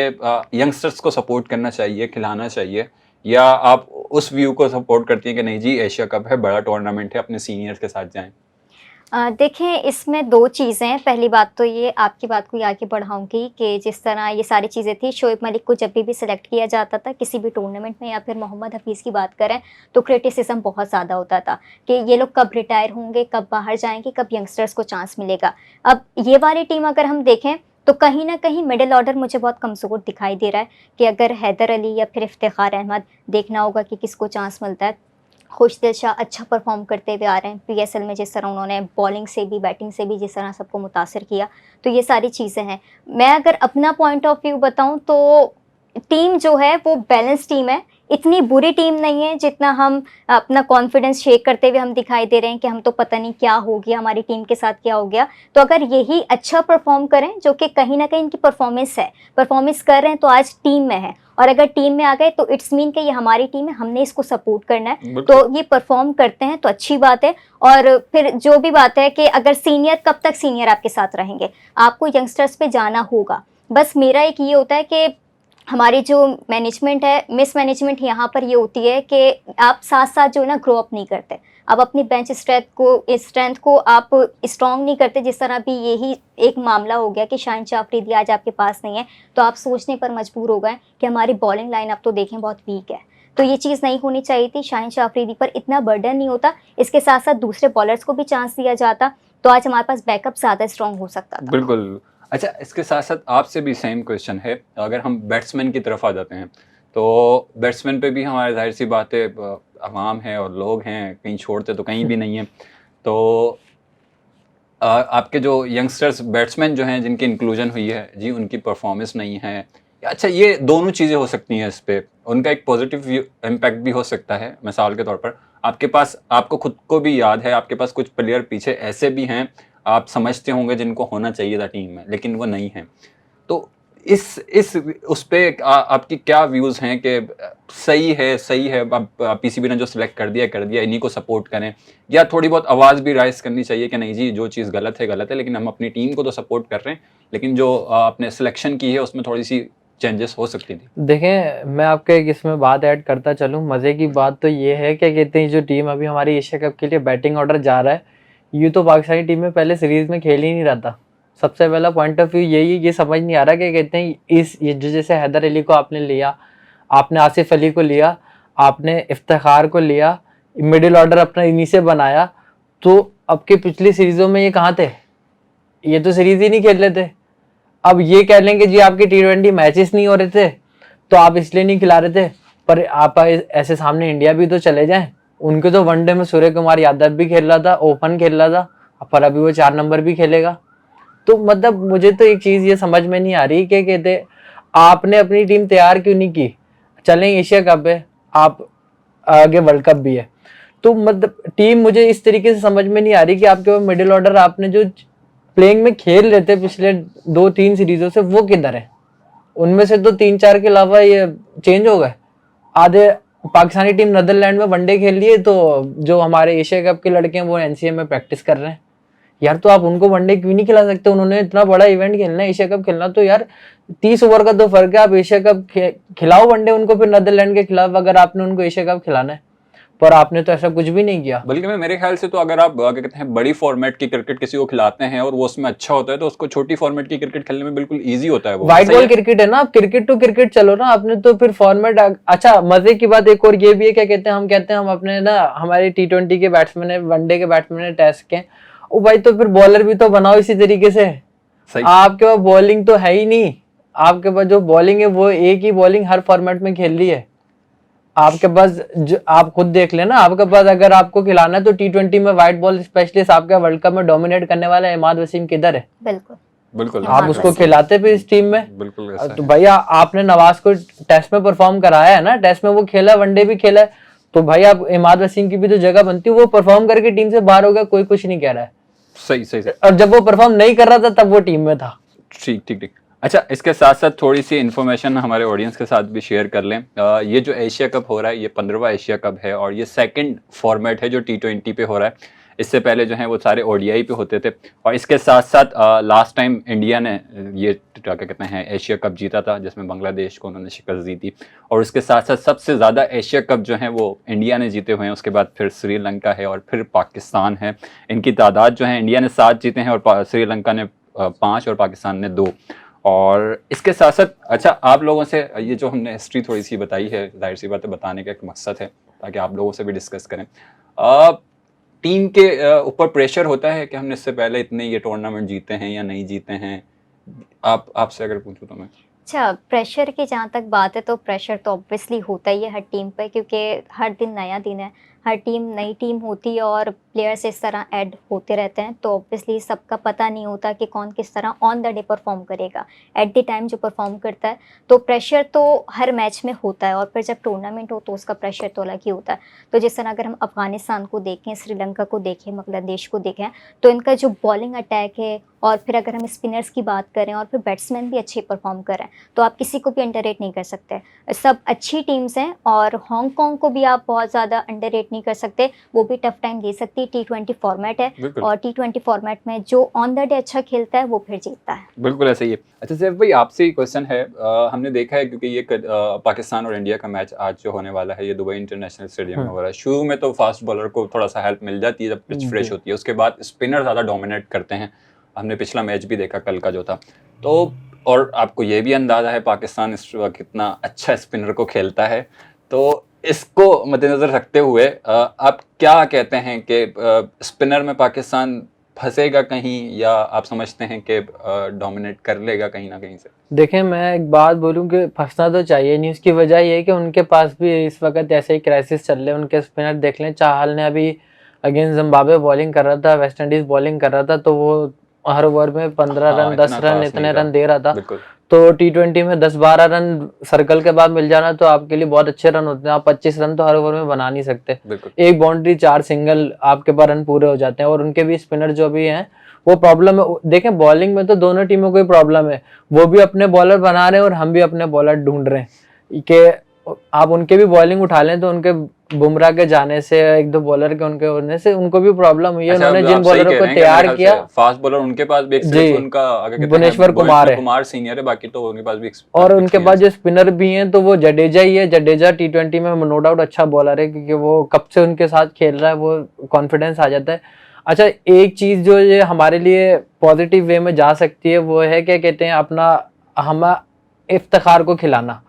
यंगस्टर्स को सपोर्ट करना चाहिए, खिलाना चाहिए, या आप उस व्यू को सपोर्ट करती हैं कि नहीं जी एशिया कप है, बड़ा टूर्नामेंट है, अपने सीनियर्स के साथ जाएं? देखें, इसमें दो चीज़ें हैं। पहली बात तो ये आपकी बात को ये आगे बढ़ाऊँगी कि जिस तरह ये सारी चीज़ें थी, शोएब मलिक को जब भी सिलेक्ट किया जाता था किसी भी टूर्नामेंट में, या फिर मोहम्मद हफीज़ की बात करें तो क्रिटिसिज्म बहुत ज़्यादा होता था कि ये लोग कब रिटायर होंगे, कब बाहर जाएंगे, कब यंगस्टर्स को चांस मिलेगा। अब ये वाली टीम अगर हम देखें तो कहीं ना कहीं मिडिल ऑर्डर मुझे बहुत कमज़ोर दिखाई दे रहा है कि अगर हैदर अली या फिर इफ्तिखार अहमद, देखना होगा कि किसको चांस मिलता है। खुशदिल शाह अच्छा परफॉर्म करते हुए आ रहे हैं पीएसएल में, जिस तरह उन्होंने बॉलिंग से भी बैटिंग से भी जिस तरह सबको मुतासिर किया, तो ये सारी चीज़ें हैं। मैं अगर अपना पॉइंट ऑफ व्यू बताऊं तो टीम जो है वो बैलेंस टीम है, इतनी बुरी टीम नहीं है जितना हम अपना कॉन्फिडेंस शेक करते हुए हम दिखाई दे रहे हैं कि हम तो पता नहीं क्या हो गया, हमारी टीम के साथ क्या हो गया। तो अगर यही अच्छा परफॉर्म करें, जो कि कहीं ना कहीं इनकी परफॉर्मेंस है, परफॉर्मेंस कर रहे हैं तो आज टीम में है, और अगर टीम में आ गए तो इट्स मीन कि ये हमारी टीम है, हमने इसको सपोर्ट करना है। तो ये परफॉर्म करते हैं तो अच्छी बात है। और फिर जो भी बात है कि अगर सीनियर, कब तक सीनियर आपके साथ रहेंगे, आपको यंगस्टर्स पे जाना होगा। बस मेरा एक ये होता है कि हमारी जो मैनेजमेंट है, मिस मैनेजमेंट यहाँ पर ये होती है कि आप साथ साथ जो ना ग्रो अप नहीं करते, आप अपनी बेंच स्ट्रेंथ को आप स्ट्रॉन्ग नहीं करते। जिस तरह भी यही एक मामला हो गया कि शाहीन शाह अफरीदी आज आपके पास नहीं है, तो आप सोचने पर मजबूर हो गए कि हमारी बॉलिंग लाइन अब तो देखें बहुत वीक है। तो ये चीज़ नहीं होनी चाहिए थी। शाहीन शाह अफरीदी पर इतना बर्डन नहीं होता, इसके साथ साथ दूसरे बॉलर्स को भी चांस दिया जाता, तो आज हमारे पास बैकअप ज़्यादा स्ट्रॉन्ग हो सकता था। बिल्कुल। अच्छा, इसके साथ साथ आपसे भी सेम क्वेश्चन है। अगर हम बैट्समैन की तरफ आ जाते हैं तो बैट्समैन पे भी हमारे जाहिर सी बात है, अवाम है और लोग हैं, कहीं छोड़ते तो कहीं भी नहीं है। तो आपके जो यंगस्टर्स बैट्समैन जो हैं जिनकी इंक्लूजन हुई है जी, उनकी परफॉर्मेंस नहीं है। अच्छा, ये दोनों चीज़ें हो सकती हैं, इस पे उनका एक पॉजिटिव इम्पैक्ट भी हो सकता है। मिसाल के तौर पर आपके पास, आपको खुद को भी याद है, आपके पास कुछ प्लेयर पीछे ऐसे भी हैं आप समझते होंगे जिनको होना चाहिए था टीम में, लेकिन वो नहीं है। तो इस उस पे आपकी क्या व्यूज़ हैं कि सही है, अब पीसीबी ने जो सिलेक्ट कर दिया, इन्हीं को सपोर्ट करें, या थोड़ी बहुत आवाज़ भी राइज करनी चाहिए कि नहीं जी जो चीज़ गलत है, लेकिन हम अपनी टीम को तो सपोर्ट कर रहे हैं, लेकिन जो आपने सिलेक्शन की है उसमें थोड़ी सी चेंजेस हो सकती थी? देखें, मैं आपके एक इसमें बात ऐड करता चलूँ। मज़े की बात तो ये है, क्या कहते हैं, जो टीम अभी हमारी एशिया कप के लिए बैटिंग ऑर्डर जा रहा है, ये तो पाकिस्तानी टीम में पहले सीरीज में खेल ही नहीं रहा था। सबसे पहला पॉइंट ऑफ व्यू यही, ये समझ नहीं आ रहा कि कहते हैं ये जो जैसे हैदर अली को आपने लिया, आपने आसिफ अली को लिया, आपने इफ्तिखार को लिया, मिडिल ऑर्डर अपना इन्हीं से बनाया, तो अब के पिछली सीरीजों में ये कहाँ थे? ये तो सीरीज ही नहीं खेल रहे थे। अब ये कह लेंगे जी आपके T20 मैचेस नहीं हो रहे थे तो आप इसलिए नहीं खिला रहे थे, पर आप ऐसे सामने इंडिया भी तो चले जाएं। उनके तो वनडे में सूर्य कुमार यादव भी खेल रहा था, ओपन खेल रहा था, पर अभी वो 4 नंबर भी खेलेगा। तो मतलब मुझे तो एक चीज ये समझ में नहीं आ रही कि कहते आपने अपनी टीम तैयार क्यों नहीं की? चलें एशिया कप है, आप आगे वर्ल्ड कप भी है, तो मतलब टीम मुझे इस तरीके से समझ में नहीं आ रही कि आपके मिडिल ऑर्डर आपने जो प्लेइंग में खेल रहे थे पिछले 2-3 सीरीजों से वो किधर है? उनमें से तो 3-4 के अलावा ये चेंज हो गए। आधे पाकिस्तानी टीम नीदरलैंड में वनडे खेल लिए, तो जो हमारे एशिया कप के लड़के हैं वो एनसीए में प्रैक्टिस कर रहे हैं। यार तो आप उनको वनडे क्यों नहीं खिला सकते? उन्होंने इतना बड़ा इवेंट खेलना है, एशिया कप खेलना, तो यार 30 ओवर का तो फर्क है। आप एशिया कप खिलाओ वनडे उनको, फिर नीदरलैंड के खिलाफ अगर आपने उनको एशिया कप खिलाना है, पर आपने तो ऐसा कुछ भी नहीं किया। बल्कि मेरे ख्याल से तो अगर आप क्या कहते हैं बड़ी फॉर्मेट की क्रिकेट किसी को खिलाते हैं और वो उसमें अच्छा होता है तो उसको छोटी फॉर्मेट की क्रिकेट खेलने में बिल्कुल इजी होता है। वो व्हाइट बॉल क्रिकेट है ना, आप क्रिकेट टू क्रिकेट चलो ना। आपने तो फिर फॉर्मेट, अच्छा मजे की बात एक और ये भी है, क्या कहते हैं हम अपने ना हमारे T20 के बैट्समैन है, वनडे के बैट्समैन है, टेस्ट के, ओ भाई तो फिर बॉलर भी तो बनाओ इसी तरीके से। आपके पास बॉलिंग तो है ही नहीं, आपके पास जो बॉलिंग है वो एक ही बॉलिंग हर फॉर्मेट में खेल रही है। आपके पास आप खुद देख लेना, आपके पास अगर आपको खिलाना है तो T20 में व्हाइट बॉल स्पेशलिस्ट आपके वर्ल्ड कप में डोमिनेट करने वाला इमाद वसीम किधर है? बिल्कुल बिल्कुल आप उसको खिलाते भी इस टीम में। बिल्कुल तो भैया आपने नवाज को टेस्ट में परफॉर्म कराया है ना, टेस्ट में वो खेला, वनडे भी खेला है, तो भाई आप इमाद वसीम की भी तो जगह बनती है। वो परफॉर्म करके टीम से बाहर हो गया, कोई कुछ नहीं कह रहा है। सही। और जब वो परफॉर्म नहीं कर रहा था तब वो टीम में था। ठीक। अच्छा, इसके साथ साथ थोड़ी सी इन्फॉर्मेशन हमारे ऑडियंस के साथ भी शेयर कर लें। ये जो एशिया कप हो रहा है ये 15वां एशिया कप है और ये सेकंड फॉर्मेट है जो T20 पे हो रहा है। इससे पहले जो है वो सारे ODI पे होते थे। और इसके साथ साथ लास्ट टाइम इंडिया ने ये क्या कहते हैं एशिया कप जीता था, जिसमें बांग्लादेश को उन्होंने शिकस्त दी थी। और उसके साथ साथ सबसे ज़्यादा एशिया कप जो है वो इंडिया ने जीते हुए हैं। उसके बाद फिर श्रीलंका है और फिर पाकिस्तान है। इनकी तादाद जो है, इंडिया ने 7 जीते हैं और श्रीलंका ने 5 और पाकिस्तान ने 2। और इसके साथ साथ अच्छा, आप लोगों से ये जो हमने हिस्ट्री थोड़ी सी बताई है, जाहिर सी बात है बताने का एक मकसद है ताकि आप लोगों से भी डिस्कस करें। टीम के ऊपर प्रेशर होता है कि हमने इससे पहले इतने ये टूर्नामेंट जीते हैं या नहीं जीते हैं? आपसे अगर पूछूं तो मैं। अच्छा, प्रेशर की जहाँ तक बात है तो प्रेशर तो ऑब्वियसली होता ही है हर टीम पे, क्योंकि हर दिन नया दिन है, हर टीम नई टीम होती है और प्लेयर्स इस तरह ऐड होते रहते हैं, तो ऑब्वियसली सबका पता नहीं होता कि कौन किस तरह ऑन द डे परफॉर्म करेगा, एट द टाइम जो परफॉर्म करता है। तो प्रेशर तो हर मैच में होता है और फिर जब टूर्नामेंट हो तो उसका प्रेशर तो अलग ही होता है। तो जिस तरह अगर हम अफगानिस्तान को देखें, श्रीलंका को देखें, बांग्लादेश को देखें, तो इनका जो बॉलिंग अटैक है और फिर अगर हम स्पिनर्स की बात करें और फिर बैट्समैन भी अच्छे परफॉर्म कर रहे हैं, तो आप किसी को भी अंडररेट नहीं कर सकते। सब अच्छी टीम्स हैं और हांगकांग को भी आप बहुत ज़्यादा अंडररेट नहीं कर सकते, वो भी टफ टाइम दे सकती है। T20 फॉर्मेट है और T20 फॉर्मेट में जो ऑन द डे अच्छा खेलता है वो फिर जीतता है। बिल्कुल ऐसा ही है। अच्छा सैफ भाई, आपसे ही क्वेश्चन है, हमने देखा है क्योंकि ये पाकिस्तान और इंडिया का मैच आज जो होने वाला है ये दुबई इंटरनेशनल स्टेडियम में हो रहा है। शुरू में तो फास्ट बॉलर को थोड़ा सा हेल्प मिल जाती है जब पिच फ्रेश होती है, उसके बाद स्पिनर ज़्यादा डोमिनेट करते हैं। हमने पिछला मैच भी देखा कल का जो था, तो और आपको ये भी अंदाज़ा है पाकिस्तान इस वक्त कितना अच्छा स्पिनर को खेलता है। तो इसको मद्देनज़र रखते हुए आप क्या कहते हैं कि स्पिनर में पाकिस्तान फंसेगा कहीं, या आप समझते हैं कि डोमिनेट कर लेगा कहीं ना कहीं से? देखें, मैं एक बात बोलूं कि फंसना तो चाहिए नहीं। उसकी वजह ये है कि उनके पास भी इस वक्त ऐसे ही क्राइसिस चल रहे हैं। उनके स्पिनर देख लें, चाहल ने अभी अगेंस्ट जिम्बाब्वे बॉलिंग कर रहा था, वेस्ट इंडीज बॉलिंग कर रहा था, तो वो हर ओवर में 15 रन 10 रन इतने रन दे रहा था। तो T20 में 10-12 रन सर्कल के बाद मिल जाना तो आपके लिए बहुत अच्छे रन होते हैं। आप 25 रन तो हर ओवर में बना नहीं सकते। एक बाउंड्री 4 सिंगल आपके पास रन पूरे हो जाते हैं। और उनके भी स्पिनर जो भी हैं वो प्रॉब्लम है। देखें, बॉलिंग में तो दोनों टीमों को ही प्रॉब्लम है। वो भी अपने बॉलर बना रहे हैं और हम भी अपने बॉलर ढूंढ रहे हैं कि आप उनके भी बॉलिंग उठा लें तो उनके बुमराह के जाने से, 1-2 बॉलर के उनके होने से उनको भी प्रॉब्लम हुई है। उन्होंने जिन बॉलरों को तैयार किया, फास्ट बॉलर उनके पास भी एक उनका भुवनेश्वर कुमार सीनियर है, बाकी तो उनके पास भी और उनके पास जो स्पिनर भी हैं तो वो जडेजा ही है। जडेजा T20 में नो डाउट अच्छा बॉलर है क्योंकि वो कब से उनके साथ खेल रहा है, वो कॉन्फिडेंस आ जाता है। अच्छा, एक चीज जो ये हमारे लिए पॉजिटिव वे में जा सकती है वो है, क्या कहते हैं, अपना हम इफ्तिखार को खिलाना।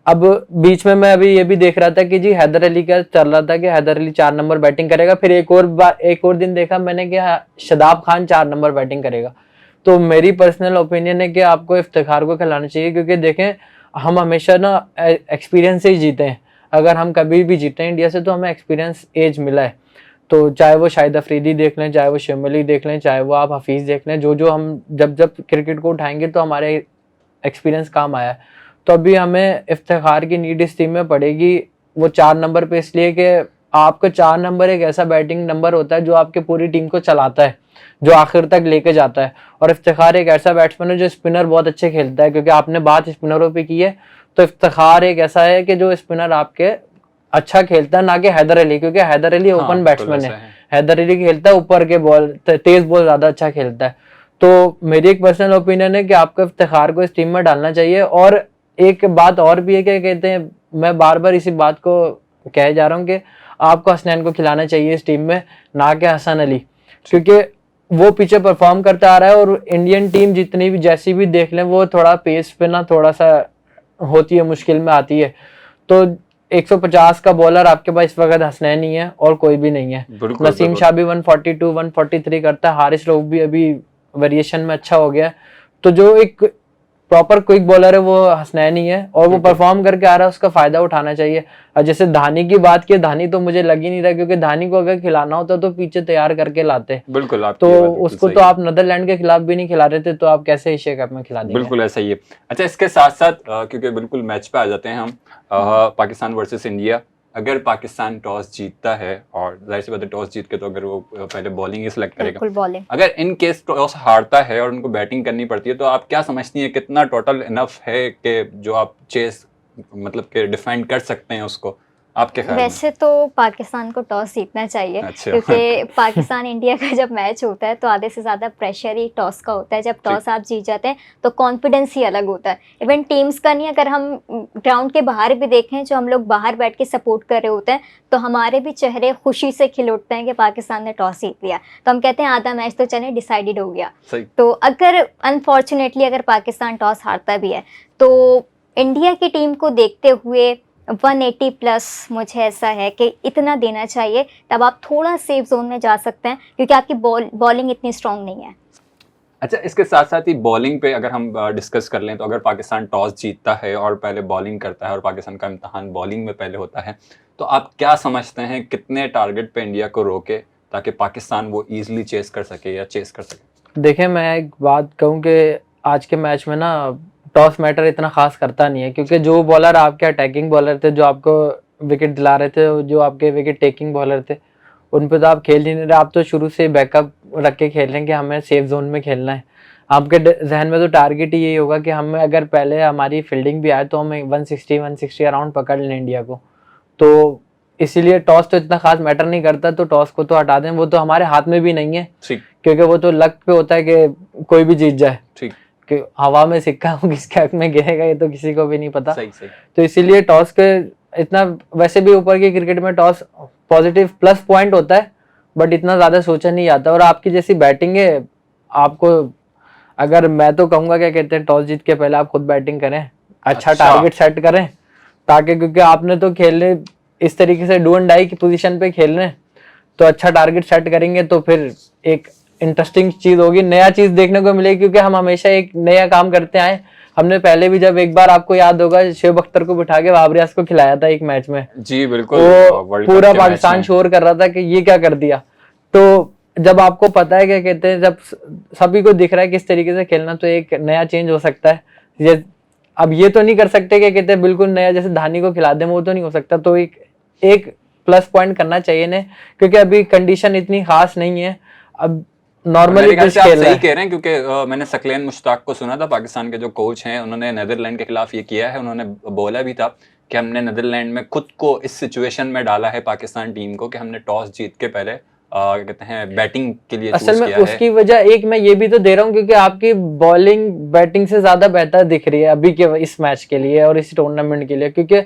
अब बीच में मैं अभी ये भी देख रहा था कि जी हैदर अली का चल रहा था कि हैदर अली 4 नंबर बैटिंग करेगा, फिर एक और दिन देखा मैंने कि शादाब खान 4 नंबर बैटिंग करेगा। तो मेरी पर्सनल ओपिनियन है कि आपको इफ्तिखार को खिलाना चाहिए, क्योंकि देखें हम हमेशा ना एक्सपीरियंस से ही जीते हैं। अगर हम कभी भी जीते हैं इंडिया से तो हमें एक्सपीरियंस एज मिला है। तो चाहे वो शाहिद अफरीदी देख लें, चाहे वो शमी अली देख लें, चाहे वो आप हफीज़ देख लें, जो जो हम जब जब क्रिकेट को उठाएंगे तो हमारे एक्सपीरियंस काम आया है। तो अभी हमें इफ्तिखार की नीड इस टीम में पड़ेगी वो 4 नंबर पे, इसलिए कि आपका 4 नंबर एक ऐसा बैटिंग नंबर होता है जो आपके पूरी टीम को चलाता है, जो आखिर तक लेके जाता है। और इफ्तिखार एक ऐसा बैट्समैन है जो स्पिनर बहुत अच्छे खेलता है, क्योंकि आपने बात स्पिनरों पे की है, तो इफ्तिखार एक ऐसा है कि जो स्पिनर आपके अच्छा खेलता है, ना कि हैदर अली, क्योंकि हैदर अली ओपन बैट्समैन है। हैदर अली खेलता है ऊपर के बॉल, तेज बॉल ज्यादा अच्छा खेलता है। तो मेरी एक पर्सनल ओपिनियन है कि आपको इफ्तिखार को इस टीम में डालना चाहिए। और एक बात और भी है, क्या कहते हैं, मैं बार बार इसी बात को कह जा रहा हूँ कि आपको हसनैन को खिलाना चाहिए इस टीम में, ना कि हसन अली, क्योंकि वो पीछे परफॉर्म करता आ रहा है। और इंडियन टीम जितनी भी जैसी भी देख लें, वो थोड़ा पेस पे ना थोड़ा सा होती है, मुश्किल में आती है। तो 150 का बॉलर आपके पास इस वक्त हसनैन ही है और कोई भी नहीं है। नसीम शाह भी 142 143 करता है, हारिस रऊफ भी अभी वेरिएशन में अच्छा हो गया। तो जो एक प्रॉपर क्विक बॉलर है वो हसनैन ही है, और वो परफॉर्म करके आ रहा है, उसका फायदा उठाना चाहिए। और जैसे धानी की बात की, धानी तो मुझे लग ही नहीं रहा, क्योंकि धानी को अगर खिलाना होता तो पीछे तैयार करके लाते। बिल्कुल, तो उसको तो आप नीदरलैंड के खिलाफ भी नहीं खिला रहे थे, तो आप कैसे एशिया कप में खिला देंगे? बिल्कुल ऐसा ही है। अच्छा, इसके साथ साथ क्योंकि बिल्कुल मैच पे आ जाते हैं हम, पाकिस्तान वर्सेस इंडिया। अगर पाकिस्तान टॉस जीतता है, और जाहिर सी बात है टॉस जीत के तो अगर वो पहले बॉलिंग ही सिलेक्ट करेगा, अगर इन केस टॉस हारता है और उनको बैटिंग करनी पड़ती है, तो आप क्या समझती हैं कितना टोटल इनफ है कि जो आप चेस मतलब कि डिफाइन कर सकते हैं उसको, आपके ख्याल में? वैसे तो पाकिस्तान को टॉस जीतना चाहिए। अच्छा। क्योंकि पाकिस्तान इंडिया का जब मैच होता है तो आधे से ज़्यादा प्रेशर ही टॉस का होता है। जब टॉस आप जीत जाते हैं तो कॉन्फिडेंस ही अलग होता है। इवन टीम्स का नहीं, अगर हम ग्राउंड के बाहर भी देखें, जो हम लोग बाहर बैठ के सपोर्ट कर रहे होते हैं, तो हमारे भी चेहरे खुशी से खिल उठते हैं कि पाकिस्तान ने टॉस जीत लिया। तो हम कहते हैं आधा मैच तो चले डिसाइडेड हो गया। तो अगर अनफॉर्चुनेटली अगर पाकिस्तान टॉस हारता भी है, तो इंडिया की टीम को देखते हुए 180 प्लस मुझे ऐसा है कि इतना देना चाहिए, तब आप थोड़ा सेफ जोन में जा सकते हैं, क्योंकि आपकी बॉलिंग इतनी स्ट्रांग नहीं है। अच्छा, इसके साथ साथ ही बॉलिंग पे अगर हम डिस्कस कर लें, तो अगर पाकिस्तान टॉस जीतता है और पहले बॉलिंग करता है, और पाकिस्तान का इम्तहान बॉलिंग में पहले होता है, तो आप क्या समझते हैं कितने टारगेट पे इंडिया को रोके ताकि पाकिस्तान वो ईजिली चेस कर सके या चेस कर सके? देखिए, मैं एक बात कहूँ कि आज के मैच में ना टॉस मैटर इतना खास करता नहीं है, क्योंकि जो बॉलर आपके अटैकिंग बॉलर थे, जो आपको विकेट दिला रहे थे, जो आपके विकेट टेकिंग बॉलर थे, उन पे तो आप खेल ही नहीं रहे। आप तो शुरू से बैकअप रख के खेल रहे हैं कि हमें सेफ जोन में खेलना है। आपके जहन में तो टारगेट ही यही होगा कि हमें अगर पहले हमारी फील्डिंग भी आए तो हम 160 अराउंड पकड़ लें इंडिया को। तो इसीलिए टॉस तो इतना खास मैटर नहीं करता, तो टॉस को तो हटा दें, वो तो हमारे हाथ में भी नहीं है, क्योंकि वो तो लक पे होता है कि कोई भी जीत जाए। कि हवा में सिक्का किसके हक में गिरेगा ये तो किसी को भी नहीं पता। सही। तो इसीलिए टॉस के इतना, वैसे भी ऊपर की क्रिकेट में टॉस पॉजिटिव प्लस पॉइंट होता है, बट इतना ज्यादा सोचा नहीं जाता। और आपकी जैसी बैटिंग है, आपको अगर मैं तो कहूंगा, क्या कहते हैं, टॉस जीत के पहले आप खुद बैटिंग करें, अच्छा टारगेट सेट करें, ताकि क्योंकि आपने तो खेलने इस तरीके से डू एंड डाई की पोजीशन पे खेलने, तो अच्छा टारगेट सेट करेंगे तो फिर एक इंटरेस्टिंग चीज होगी, नया चीज देखने को मिलेगी। क्योंकि हम हमेशा एक नया काम करते आए। हमने पहले भी जब एक बार, आपको याद होगा, शुएब अख्तर को बिठा के बाबर रियाज को खिलाया था एक मैच में। जी बिल्कुल, वो पूरा पाकिस्तान शोर कर रहा था कि ये क्या कर दिया। तो जब आपको पता है, क्या कहते हैं, जब सभी को दिख रहा है किस तरीके से खेलना, तो एक नया चेंज हो सकता है। अब ये तो नहीं कर सकते कि कहते हैं बिल्कुल नया जैसे धानी को खिला दें, वो तो नहीं हो सकता। तो एक प्लस पॉइंट करना चाहिए ने, क्योंकि अभी कंडीशन इतनी खास नहीं है। अब नॉर्मली आप सही कह रहे हैं, क्योंकि मैंने सकलेन मुश्ताक को सुना था, पाकिस्तान के जो कोच हैं, उन्होंने नीदरलैंड के खिलाफ ये किया है। उन्होंने बोला भी था कि हमने नीदरलैंड में खुद को इस सिचुएशन में डाला है, पाकिस्तान टीम को, कि हमने टॉस जीत के पहले कहते हैं बैटिंग के लिए असल में किया उसकी वजह एक मैं ये भी तो दे रहा हूँ, क्योंकि आपकी बॉलिंग बैटिंग से ज्यादा बेहतर दिख रही है अभी के इस मैच के लिए और इस टूर्नामेंट के लिए। क्योंकि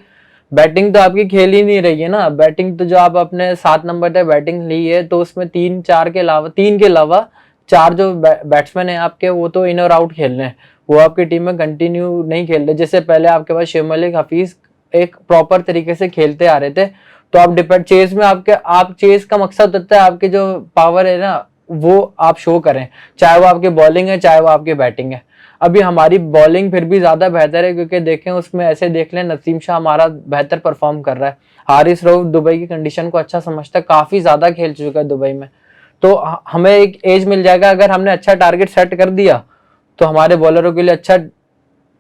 बैटिंग तो आपकी खेल ही नहीं रही है ना। बैटिंग तो जो आप अपने 7 नंबर तक बैटिंग ली है तो उसमें 3 के अलावा 4 जो बैट्समैन है आपके वो तो इन और आउट खेल रहे हैं, वो आपकी टीम में कंटिन्यू नहीं खेल रहे। जैसे पहले आपके पास शुएब मलिक, हफीज एक प्रॉपर तरीके से खेलते आ रहे थे, तो आप डिपेंड चेस में आप चेस का मकसद होता है आपके जो पावर है ना वो आप शो करें, चाहे वो आपकी बॉलिंग है चाहे वो आपकी बैटिंग है। अभी हमारी बॉलिंग फिर भी ज्यादा बेहतर है, क्योंकि देखें उसमें ऐसे देख लें नसीम शाह हमारा बेहतर परफॉर्म कर रहा है, हारिस रऊफ दुबई की कंडीशन को अच्छा समझता है, काफी ज्यादा खेल चुका है दुबई में, तो हमें एक एज मिल जाएगा। अगर हमने अच्छा टारगेट सेट कर दिया तो हमारे बॉलरों के लिए अच्छा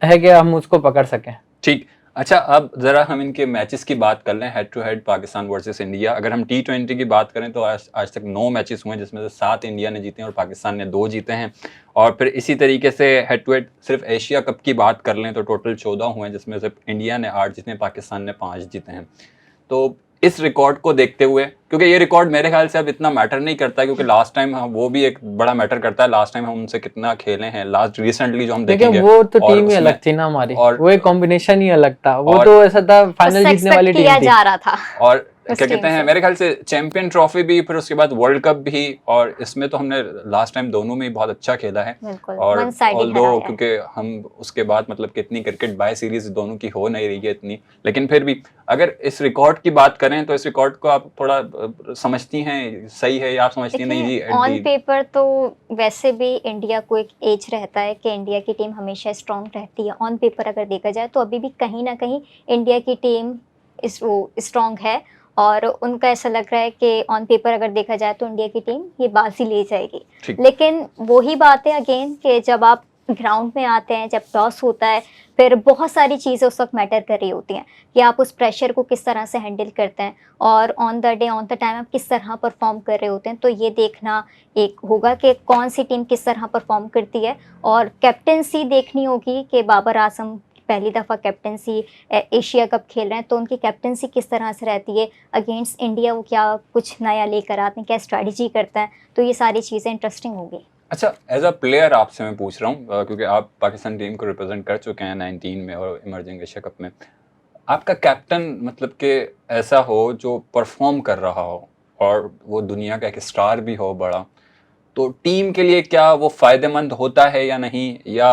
है कि हम उसको पकड़ सकें। ठीक। अच्छा, अब जरा हम इनके मैचेस की बात कर लें, head to head Pakistan versus India. अगर हम T20 की बात करें तो आज तक 9 मैचेस हुए हैं, जिसमें से 7 इंडिया ने जीते हैं और पाकिस्तान ने 2 जीते हैं। और फिर इसी तरीके से हेड टू हेड सिर्फ एशिया कप की बात कर लें तो टोटल 14 हुए हैं, जिसमें सिर्फ इंडिया ने 8 जीते हैं, पाकिस्तान ने 5 जीते हैं। तो इस रिकॉर्ड को देखते हुए, क्योंकि ये रिकॉर्ड मेरे ख्याल से अब इतना मैटर नहीं करता है, क्योंकि लास्ट टाइम वो भी एक बड़ा मैटर करता है, लास्ट टाइम हम उनसे कितना खेले हैं, लास्ट रिसेंटली जो हम देखेंगे। वो तो टीम ही अलग थी ना हमारी, और वो एक कॉम्बिनेशन ही अलग था, वो तो ऐसा था फाइनल जीतने वाली टीम थी। जा रहा था और क्या कहते हैं, मेरे ख्याल से चैंपियन ट्रॉफी भी, फिर उसके बाद वर्ल्ड कप भी, और इसमें तो हमने लास्ट टाइम दोनों में ही बहुत अच्छा खेला है। और ऑल्दो क्योंकि हम उसके बाद मतलब कितनी क्रिकेट बाय सीरीज दोनों की हो नहीं रही है इतनी, लेकिन फिर भी अगर इस रिकॉर्ड की बात करें तो इस रिकॉर्ड को आप थोड़ा समझती हैं सही है या आप समझती हैं नहीं जी? ऑन पेपर तो वैसे भी इंडिया को एक एज रहता है कि इंडिया की टीम हमेशा स्ट्रांग रहती है। ऑन पेपर अगर देखा जाए तो अभी भी कहीं ना कहीं इंडिया की टीम स्ट्रांग है, और उनका ऐसा लग रहा है कि ऑन पेपर अगर देखा जाए तो इंडिया की टीम ये बाजी ले जाएगी। लेकिन वही बात है अगेन कि जब आप ग्राउंड में आते हैं, जब टॉस होता है, फिर बहुत सारी चीज़ें उस वक्त मैटर कर रही होती हैं कि आप उस प्रेशर को किस तरह से हैंडल करते हैं और on the day on the time आप किस तरह परफॉर्म कर रहे होते हैं। तो ये देखना एक होगा कि कौन सी टीम किस तरह परफॉर्म करती है, और कैप्टनसी देखनी होगी कि बाबर आजम पहली दफ़ा कैप्टनसी एशिया कप खेल रहे हैं, तो उनकी कैप्टनसी किस तरह से रहती है अगेंस्ट इंडिया, वो क्या कुछ नया लेकर आते हैं, क्या स्ट्रैटेजी करते हैं, तो ये सारी चीज़ें इंटरेस्टिंग होगी। अच्छा, एज अ प्लेयर आपसे मैं पूछ रहा हूँ, क्योंकि आप पाकिस्तान टीम को रिप्रेजेंट कर चुके हैं 19 में और इमर्जिंग एशिया कप में, आपका कैप्टन मतलब कि ऐसा हो जो परफॉर्म कर रहा हो और वो दुनिया का एक स्टार भी हो बड़ा, तो टीम के लिए क्या वो फ़ायदेमंद होता है या नहीं, या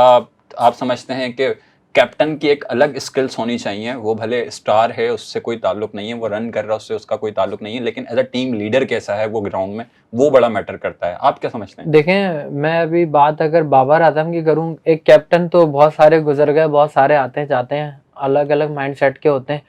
आप समझते हैं कि कैप्टन की एक अलग स्किल्स होनी चाहिए, वो भले स्टार है उससे कोई ताल्लुक नहीं है, वो रन कर रहा है उससे उसका कोई ताल्लुक नहीं है, लेकिन एज अ टीम लीडर कैसा है वो ग्राउंड में, वो बड़ा मैटर करता है। आप क्या समझते हैं? देखें, मैं अभी बात अगर बाबर आजम की करूं, एक कैप्टन तो बहुत सारे गुजर गए, बहुत सारे आते हैं जाते हैं, अलग अलग माइंडसेट के होते हैं,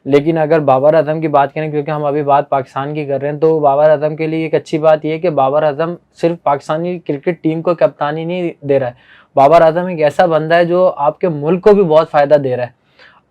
लेकिन अगर बाबर आजम की बात करें, क्योंकि हम अभी बात पाकिस्तान की कर रहे हैं, तो बाबर आजम के लिए एक अच्छी बात यह है कि बाबर आजम सिर्फ पाकिस्तानी क्रिकेट टीम को कप्तानी नहीं दे रहा है, बाबर आजम एक ऐसा बंदा है जो आपके मुल्क को भी बहुत फायदा दे रहा है।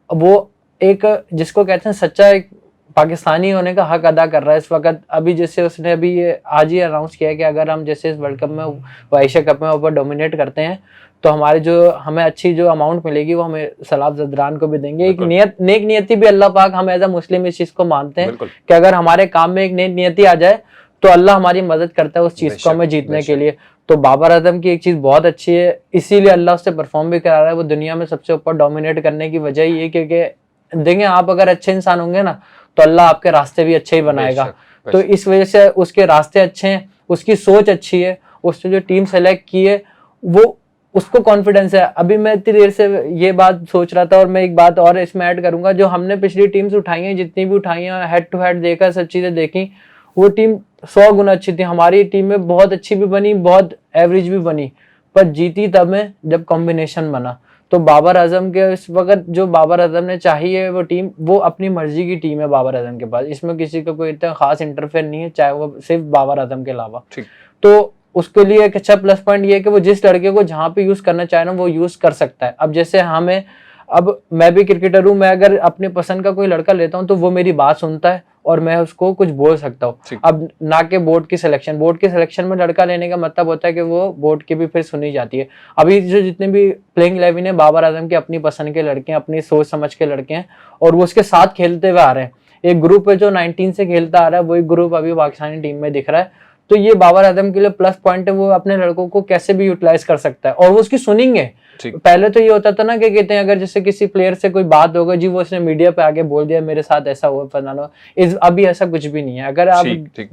वो एक जिसको कहते हैं सच्चा एक पाकिस्तानी होने का हक अदा कर रहा है इस वक्त। अभी जैसे उसने अभी आज ही अनाउंस किया कि अगर हम जैसे इस वर्ल्ड कप में एशिया कप में ऊपर डोमिनेट करते हैं तो हमें अच्छी जो अमाउंट मिलेगी वो हमें सलाब जदरान को भी देंगे। एक नेक नियति भी अल्लाह पाक, हम एज अ मुस्लिम इस चीज को मानते हैं कि अगर हमारे काम में एक नेक नियति आ जाए तो अल्लाह हमारी मदद करता है उस चीज को हमें जीतने के लिए। तो बाबर आजम की एक चीज बहुत अच्छी है, इसीलिए अल्लाह उससे परफॉर्म भी करा रहा है। वो दुनिया में सबसे ऊपर डोमिनेट करने की वजह ये, क्योंकि देखें आप अगर अच्छे इंसान होंगे ना तो अल्लाह आपके रास्ते भी अच्छे ही बनाएगा। तो इस वजह से उसके रास्ते अच्छे हैं, उसकी सोच अच्छी है, उसने जो टीम सेलेक्ट की है वो उसको कॉन्फिडेंस है। अभी मैं इतनी देर से ये बात सोच रहा था, और मैं एक बात और इसमें ऐड करूंगा, जो हमने पिछली टीम्स उठाई हैं, जितनी भी उठाई हैं, हेड टू हेड देखा, सब चीजें देखी, वो टीम 100 गुना अच्छी थी। हमारी टीम में बहुत अच्छी भी बनी, बहुत एवरेज भी बनी, पर जीती तब है जब कॉम्बिनेशन बना। तो बाबर आजम के इस वक्त जो बाबर आजम ने चाहिए वो टीम, वो अपनी मर्जी की टीम है बाबर आजम के पास, इसमें किसी का कोई इतना खास इंटरफेयर नहीं है, चाहे वो सिर्फ बाबर आजम के अलावा। तो उसके लिए एक अच्छा प्लस पॉइंट ये है कि वो जिस लड़के को जहाँ पे यूज करना चाहे ना वो यूज कर सकता है। अब जैसे अब मैं भी क्रिकेटर हूँ, मैं अगर अपने पसंद का कोई लड़का लेता हूँ तो वो मेरी बात सुनता है और मैं उसको कुछ बोल सकता हूँ। अब ना के बोर्ड की सिलेक्शन में लड़का लेने का मतलब होता है कि वो बोर्ड की भी फिर सुनी जाती है। अभी जो जितने भी प्लेइंग 11 है बाबर आजम के अपनी पसंद के लड़के हैं, अपनी सोच समझ के लड़के हैं, और वो उसके साथ खेलते हुए आ रहे हैं। एक ग्रुप है जो 19 से खेलता आ रहा है, वही ग्रुप अभी पाकिस्तानी टीम में दिख रहा है। तो ये बाबर आजम के लिए प्लस पॉइंट है, वो अपने लड़कों को कैसे भी यूटिलाइज कर सकता है और वो उसकी सुनेंगे। पहले तो ये होता था ना कि कहते हैं अगर जैसे किसी प्लेयर से कोई बात होगा जी, वो उसने मीडिया पे आके बोल दिया मेरे साथ ऐसा हुआ फलाना, अभी ऐसा कुछ भी नहीं है। अगर आप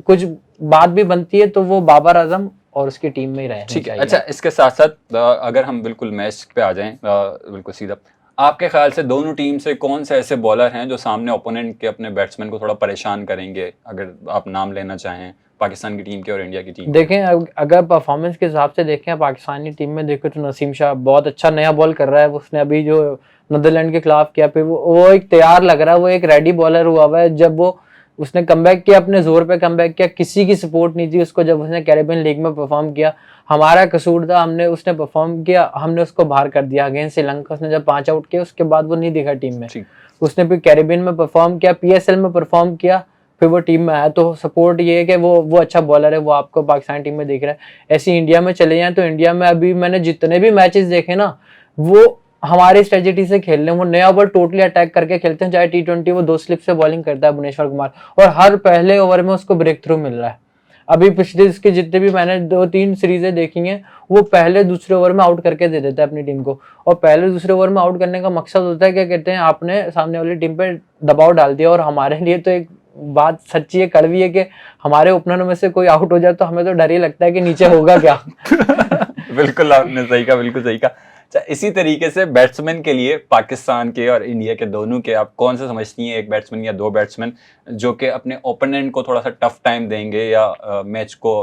कुछ बात भी बनती है तो वो बाबर आजम और उसकी टीम में ही रहे। ठीक है। अच्छा, इसके साथ साथ अगर हम बिल्कुल मैच पे आ जाएं बिल्कुल सीधा, आपके ख्याल से दोनों टीम से कौन से ऐसे बॉलर हैं जो सामने ओपोनेंट के अपने बैट्समैन को थोड़ा परेशान करेंगे, अगर आप नाम लेना चाहें पाकिस्तान की टीम के और इंडिया की टीम? देखें अगर परफॉर्मेंस के हिसाब से देखें पाकिस्तानी टीम में देखें तो नसीम शाह बहुत अच्छा नया बॉल कर रहा है। उसने अभी जो नीदरलैंड के खिलाफ किया फिर वो एक तैयार लग रहा है, वो एक रेडी बॉलर हुआ हुआ है। जब वो उसने कमबैक किया, अपने जोर पे कमबैक किया, किसी की सपोर्ट नहीं थी उसको। जब उसने कैरेबियन लीग में परफॉर्म किया, हमारा कसूर था, उसने परफॉर्म किया, हमने उसको बाहर कर दिया अगेंस्ट श्रीलंका। उसने जब 5 आउट किया उसके बाद वो नहीं दिखा टीम में। उसने फिर कैरेबियन में परफॉर्म किया, PSL में परफॉर्म किया, फिर वो टीम में आया। तो सपोर्ट ये है कि वो अच्छा बॉलर है, वो आपको पाकिस्तान टीम में दिख रहा है। ऐसे इंडिया में चले जाएं तो इंडिया में अभी मैंने जितने भी मैचेस देखे ना, वो हमारी स्ट्रेटेजी से खेल रहे हैं। वो नया बॉल टोटली अटैक करके खेलते हैं। चाहे T20 वो 2 स्लिप से बॉलिंग करता है भुवनेश्वर कुमार, और हर पहले ओवर में उसको ब्रेक थ्रू मिल रहा है। अभी पिछले इसके जितने भी मैंने 2-3 सीरीजें देखी हैं, वो पहले दूसरे ओवर में आउट करके दे देता है अपनी टीम को। और पहले दूसरे ओवर में आउट करने का मकसद होता है क्या कहते हैं, आपने सामने वाली टीम पे दबाव डाल दिया। और हमारे लिए तो एक बात सच्ची है, कड़वी है कि हमारे ओपनरों में से कोई आउट हो जाए तो हमें तो डर ही लगता है कि नीचे होगा क्या। बिल्कुल आपने सही कहा, बिल्कुल सही कहा। अच्छा, इसी तरीके से बैट्समैन के लिए पाकिस्तान के और इंडिया के दोनों के आप कौन से समझती हैं, एक बैट्समैन या 2 बैट्समैन जो कि अपने ओपोनेंट को थोड़ा सा टफ टाइम देंगे या मैच को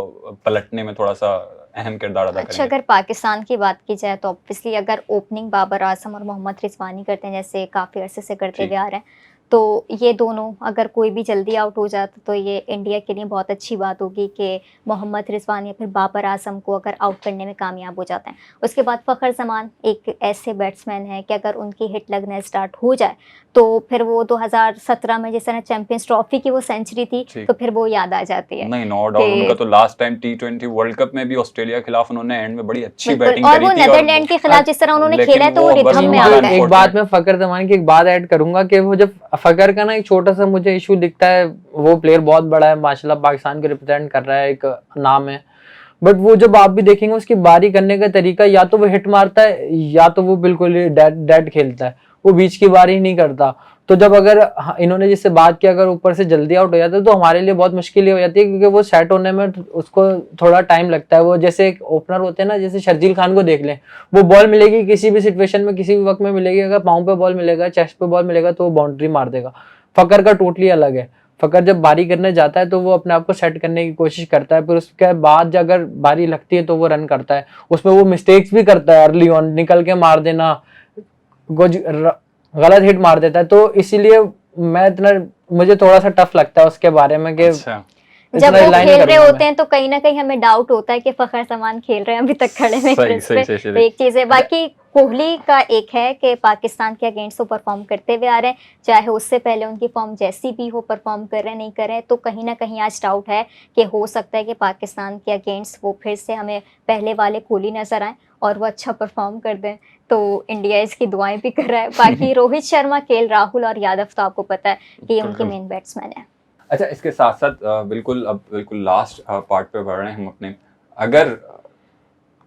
पलटने में थोड़ा सा अहम किरदार अदा करेंगे? अच्छा, अगर पाकिस्तान की बात की जाए तो ऑब्वियसली अगर ओपनिंग बाबर आजम और मोहम्मद रिजवानी करते हैं, जैसे काफ़ी अरसे से करते हुए आ रहे हैं, तो ये दोनों अगर कोई भी जल्दी आउट हो जाता तो ये इंडिया के लिए बहुत अच्छी बात होगी कि मोहम्मद रिजवान या फिर बाबर आजम को अगर आउट करने में कामयाब हो जाते हैं। उसके बाद फ़खर जमान एक ऐसे बैट्समैन है कि अगर उनकी हिट लगना स्टार्ट हो जाए तो फिर वो 2017 में जिस तरह चैंपियंस ट्रॉफी की वो सेंचुरी थी तो फिर वो याद आ जाती है। नहीं, नो डाउट, उनका तो last time T20 world cup में भी ऑस्ट्रेलिया के खिलाफ उन्होंने एंड में बड़ी अच्छी बैटिंग और करी वो थी। नीदरलैंड के खिलाफ जिस तरह उन्होंने खेला तो वो रिदम में आ गए। एक बात मैं फ़खर जमान की एक बात ऐड करूंगा कि वो जब फ़खर का ना एक छोटा सा मुझे इशू दिखता है, वो प्लेयर बहुत बड़ा है माशाल्लाह, पाकिस्तान को रिप्रेजेंट कर रहा है, एक नाम है, बट वो जब आप भी देखेंगे उसकी बारी करने का तरीका, या तो वो हिट मारता है या तो वो बिल्कुल डेड खेलता है, वो बीच की बारी नहीं करता। तो जब अगर इन्होंने जिससे बात किया अगर ऊपर से जल्दी आउट हो जाता है तो हमारे लिए बहुत मुश्किल हो जाती है, क्योंकि वो सेट होने में उसको थोड़ा टाइम लगता है। वो जैसे एक ओपनर होते हैं ना, जैसे शर्जील खान को देख लें, वो बॉल मिलेगी किसी भी सिचुएशन में किसी भी वक्त में मिलेगी, अगर पाँव पे बॉल मिलेगा, चेस्ट पे बॉल मिलेगा तो वो बाउंड्री मार देगा। फ़खर का टोटली अलग है। फ़खर जब बारी करने जाता है तो वो अपने आप को सेट करने की कोशिश करता है, फिर उसके बाद अगर बारी लगती है तो वो रन करता है। उसमें वो मिस्टेक्स भी करता है, अर्ली ऑन निकल के मार देना, गलत हिट मार देता है। तो इसीलिए मुझे थोड़ा सा टफ लगता है उसके बारे में कि जब वो खेल रहे होते हैं तो कहीं ना कहीं हमें डाउट होता है कि फ़खर जमान खेल रहे हैं अभी तक खड़े में क्रीज पे। तो एक चीज है। बाकी कोहली का एक है कि पाकिस्तान के अगेंस्ट वो परफॉर्म करते हुए आ रहे हैं, चाहे उससे पहले उनकी फॉर्म जैसी भी हो, परफॉर्म कर रहे नहीं कर रहे, तो कहीं ना कहीं आज डाउट है कि हो सकता है कि पाकिस्तान के अगेंस्ट वो फिर से हमें पहले वाले कोहली नजर आए और वो अच्छा परफॉर्म कर दें। तो इंडिया इसकी दुआएं भी कर रहा है। बाकी रोहित शर्मा, KL राहुल और यादव तो आपको पता है कि ये उनके मेन बैट्समैन है। अच्छा, इसके साथ साथ बिल्कुल लास्ट पार्ट पे बढ़ रहे हैं हम अपने। अगर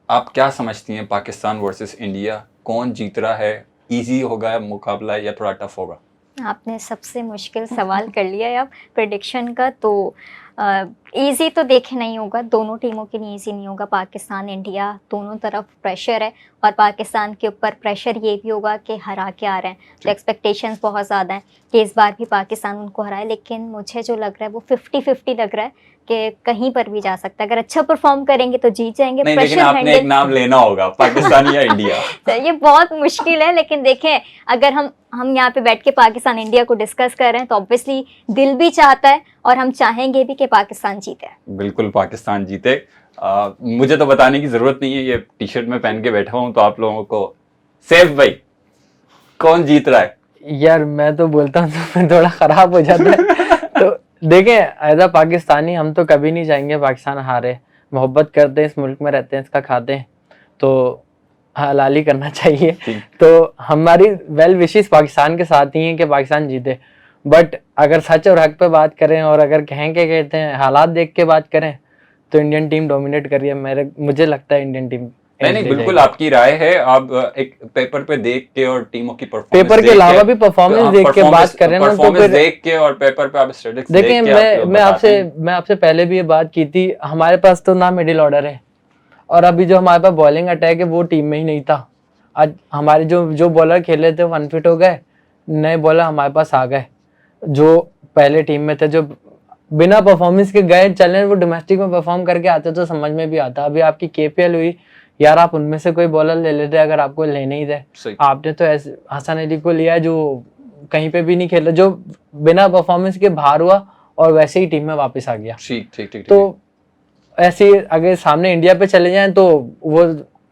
आप क्या समझती हैं पाकिस्तान वर्सेस इंडिया कौन जीत रहा है? इजी होगा मुकाबला या थोड़ा टफ होगा? आपने सबसे मुश्किल सवाल कर लिया है अब प्रेडिक्शन का। तो इजी तो देखे नहीं होगा, दोनों टीमों के लिए इजी नहीं होगा। पाकिस्तान इंडिया दोनों तरफ प्रेशर है और पाकिस्तान के ऊपर प्रेशर ये भी होगा कि हरा के आ रहे हैं, तो एक्सपेक्टेशंस बहुत ज़्यादा हैं कि इस बार भी पाकिस्तान उनको हराए। लेकिन मुझे जो लग रहा है वो 50-50 लग रहा है कि कहीं पर भी जा सकता है। अगर अच्छा परफॉर्म करेंगे तो जीत जाएंगे। नहीं, लेकिन आपने एक नाम लेना होगा, पाकिस्तान या इंडिया। तो ये बहुत मुश्किल है, लेकिन देखें अगर हम यहाँ पे बैठ के पाकिस्तान इंडिया को डिस्कस कर रहे हैं तो ऑब्वियसली दिल भी चाहता है और हम चाहेंगे भी कि पाकिस्तान जीते। बिल्कुल पाकिस्तान जीते। मुझे तो बताने की जरूरत नहीं है, ये टी-शर्ट में पहन के बैठा हूँ तो आप लोगों को। सैफ भाई, कौन जीत रहा है? यार मैं तो बोलता हूँ तो थोड़ा खराब हो जाता है। तो देखें एज अ पाकिस्तानी हम तो कभी नहीं चाहेंगे पाकिस्तान हारे। मोहब्बत करते हैं, इस मुल्क में रहते हैं, इसका खाते हैं, तो हलाली करना चाहिए। तो हमारी वेल विशेस पाकिस्तान के साथ ही हैं कि पाकिस्तान जीते। बट अगर सच और हक पे बात करें और अगर कहें के कहते हैं हालात देख के बात करें तो इंडियन टीम डोमिनेट कर रही है। मुझे लगता है इंडियन टीम नहीं, बिल्कुल आपकी राय है। आप एक पेपर पे देख के और टीमों की परफॉर्मेंस पेपर के अलावा भी परफॉर्मेंस देख के बात कर रहे हैं ना, तो फिर देख के और पेपर पे आप स्टैटिस्टिक्स देख देखिए, के मैं आपसे पहले भी ये बात की थी, हमारे पास तो ना मिडिल ऑर्डर है, और अभी जो हमारे पास बॉलिंग अटैक है वो टीम में ही नहीं था। आज हमारे जो बॉलर खेले थे वो अनफिट हो गए, नए बॉलर हमारे पास आ गए जो पहले टीम में थे, जो बिना परफॉर्मेंस के गए चले, वो डोमेस्टिक में परफॉर्म करके आते तो समझ में भी आता। अभी आपकी केपीएल हुई यार, आप उनमें से कोई बॉलर ले लेते अगर आपको लेने ही थे। आपने तो ऐसे हसन अली को लिया जो कहीं पे भी नहीं खेला, जो बिना परफॉर्मेंस के बाहर हुआ और वैसे ही टीम में वापस आ गया। ठीक। तो ऐसे अगर सामने इंडिया पे चले जाएं तो वो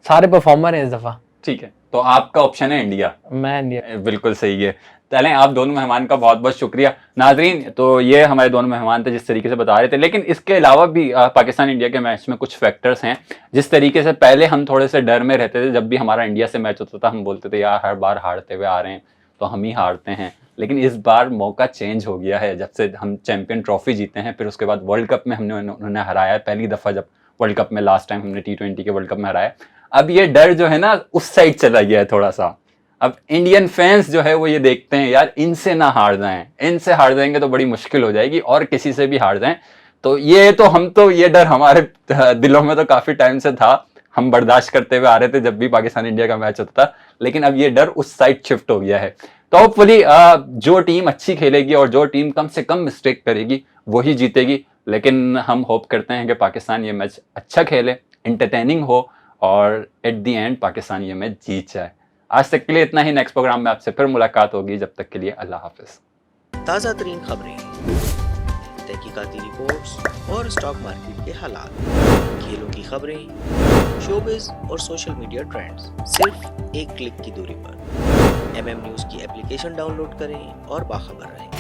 सारे परफॉर्मर हैं इस दफा। ठीक है, तो आपका ऑप्शन है इंडिया। मैं इंडिया। बिल्कुल सही है। चलें, आप दोनों मेहमान का बहुत बहुत शुक्रिया। नाजरीन, तो ये हमारे दोनों मेहमान थे जिस तरीके से बता रहे थे, लेकिन इसके अलावा भी पाकिस्तान इंडिया के मैच में कुछ फैक्टर्स हैं। जिस तरीके से पहले हम थोड़े से डर में रहते थे, जब भी हमारा इंडिया से मैच होता था हम बोलते थे यार हर बार हारते हुए आ रहे हैं तो हम ही हारते हैं, लेकिन इस बार मौका चेंज हो गया है। जब से हम चैंपियन ट्रॉफी जीते हैं, फिर उसके बाद वर्ल्ड कप में उन्होंने हराया है, पहली दफ़ा जब वर्ल्ड कप में लास्ट टाइम हमने T20 के वर्ल्ड कप में हराया। अब ये डर जो है ना उस साइड चला गया है थोड़ा सा। अब इंडियन फैंस जो है वो ये देखते हैं यार इनसे ना हार जाएं, इनसे हार जाएंगे तो बड़ी मुश्किल हो जाएगी, और किसी से भी हार जाएं तो ये डर हमारे दिलों में तो काफी टाइम से था, हम बर्दाश्त करते हुए आ रहे थे जब भी पाकिस्तान इंडिया का मैच होता था, लेकिन अब ये डर उस साइड शिफ्ट हो गया है। तो होपफुली जो टीम अच्छी खेलेगी और जो टीम कम से कम मिस्टेक करेगी वही जीतेगी, लेकिन हम होप करते हैं कि पाकिस्तान ये मैच अच्छा खेले, इंटरटेनिंग हो और एट दी एंड पाकिस्तान ये मैच जीत जाए। आज तक के लिए इतना ही। नेक्स्ट प्रोग्राम में आपसे फिर मुलाकात होगी, जब तक के लिए अल्लाह हाफिज। ताज़ा तरीन खबरें, तहकीकाती रिपोर्ट्स और स्टॉक मार्केट के हालात, खेलों की खबरें, शोबिज़ और सोशल मीडिया ट्रेंड्स सिर्फ एक क्लिक की दूरी पर। MM न्यूज़ की एप्लीकेशन डाउनलोड करें और बाखबर रहें।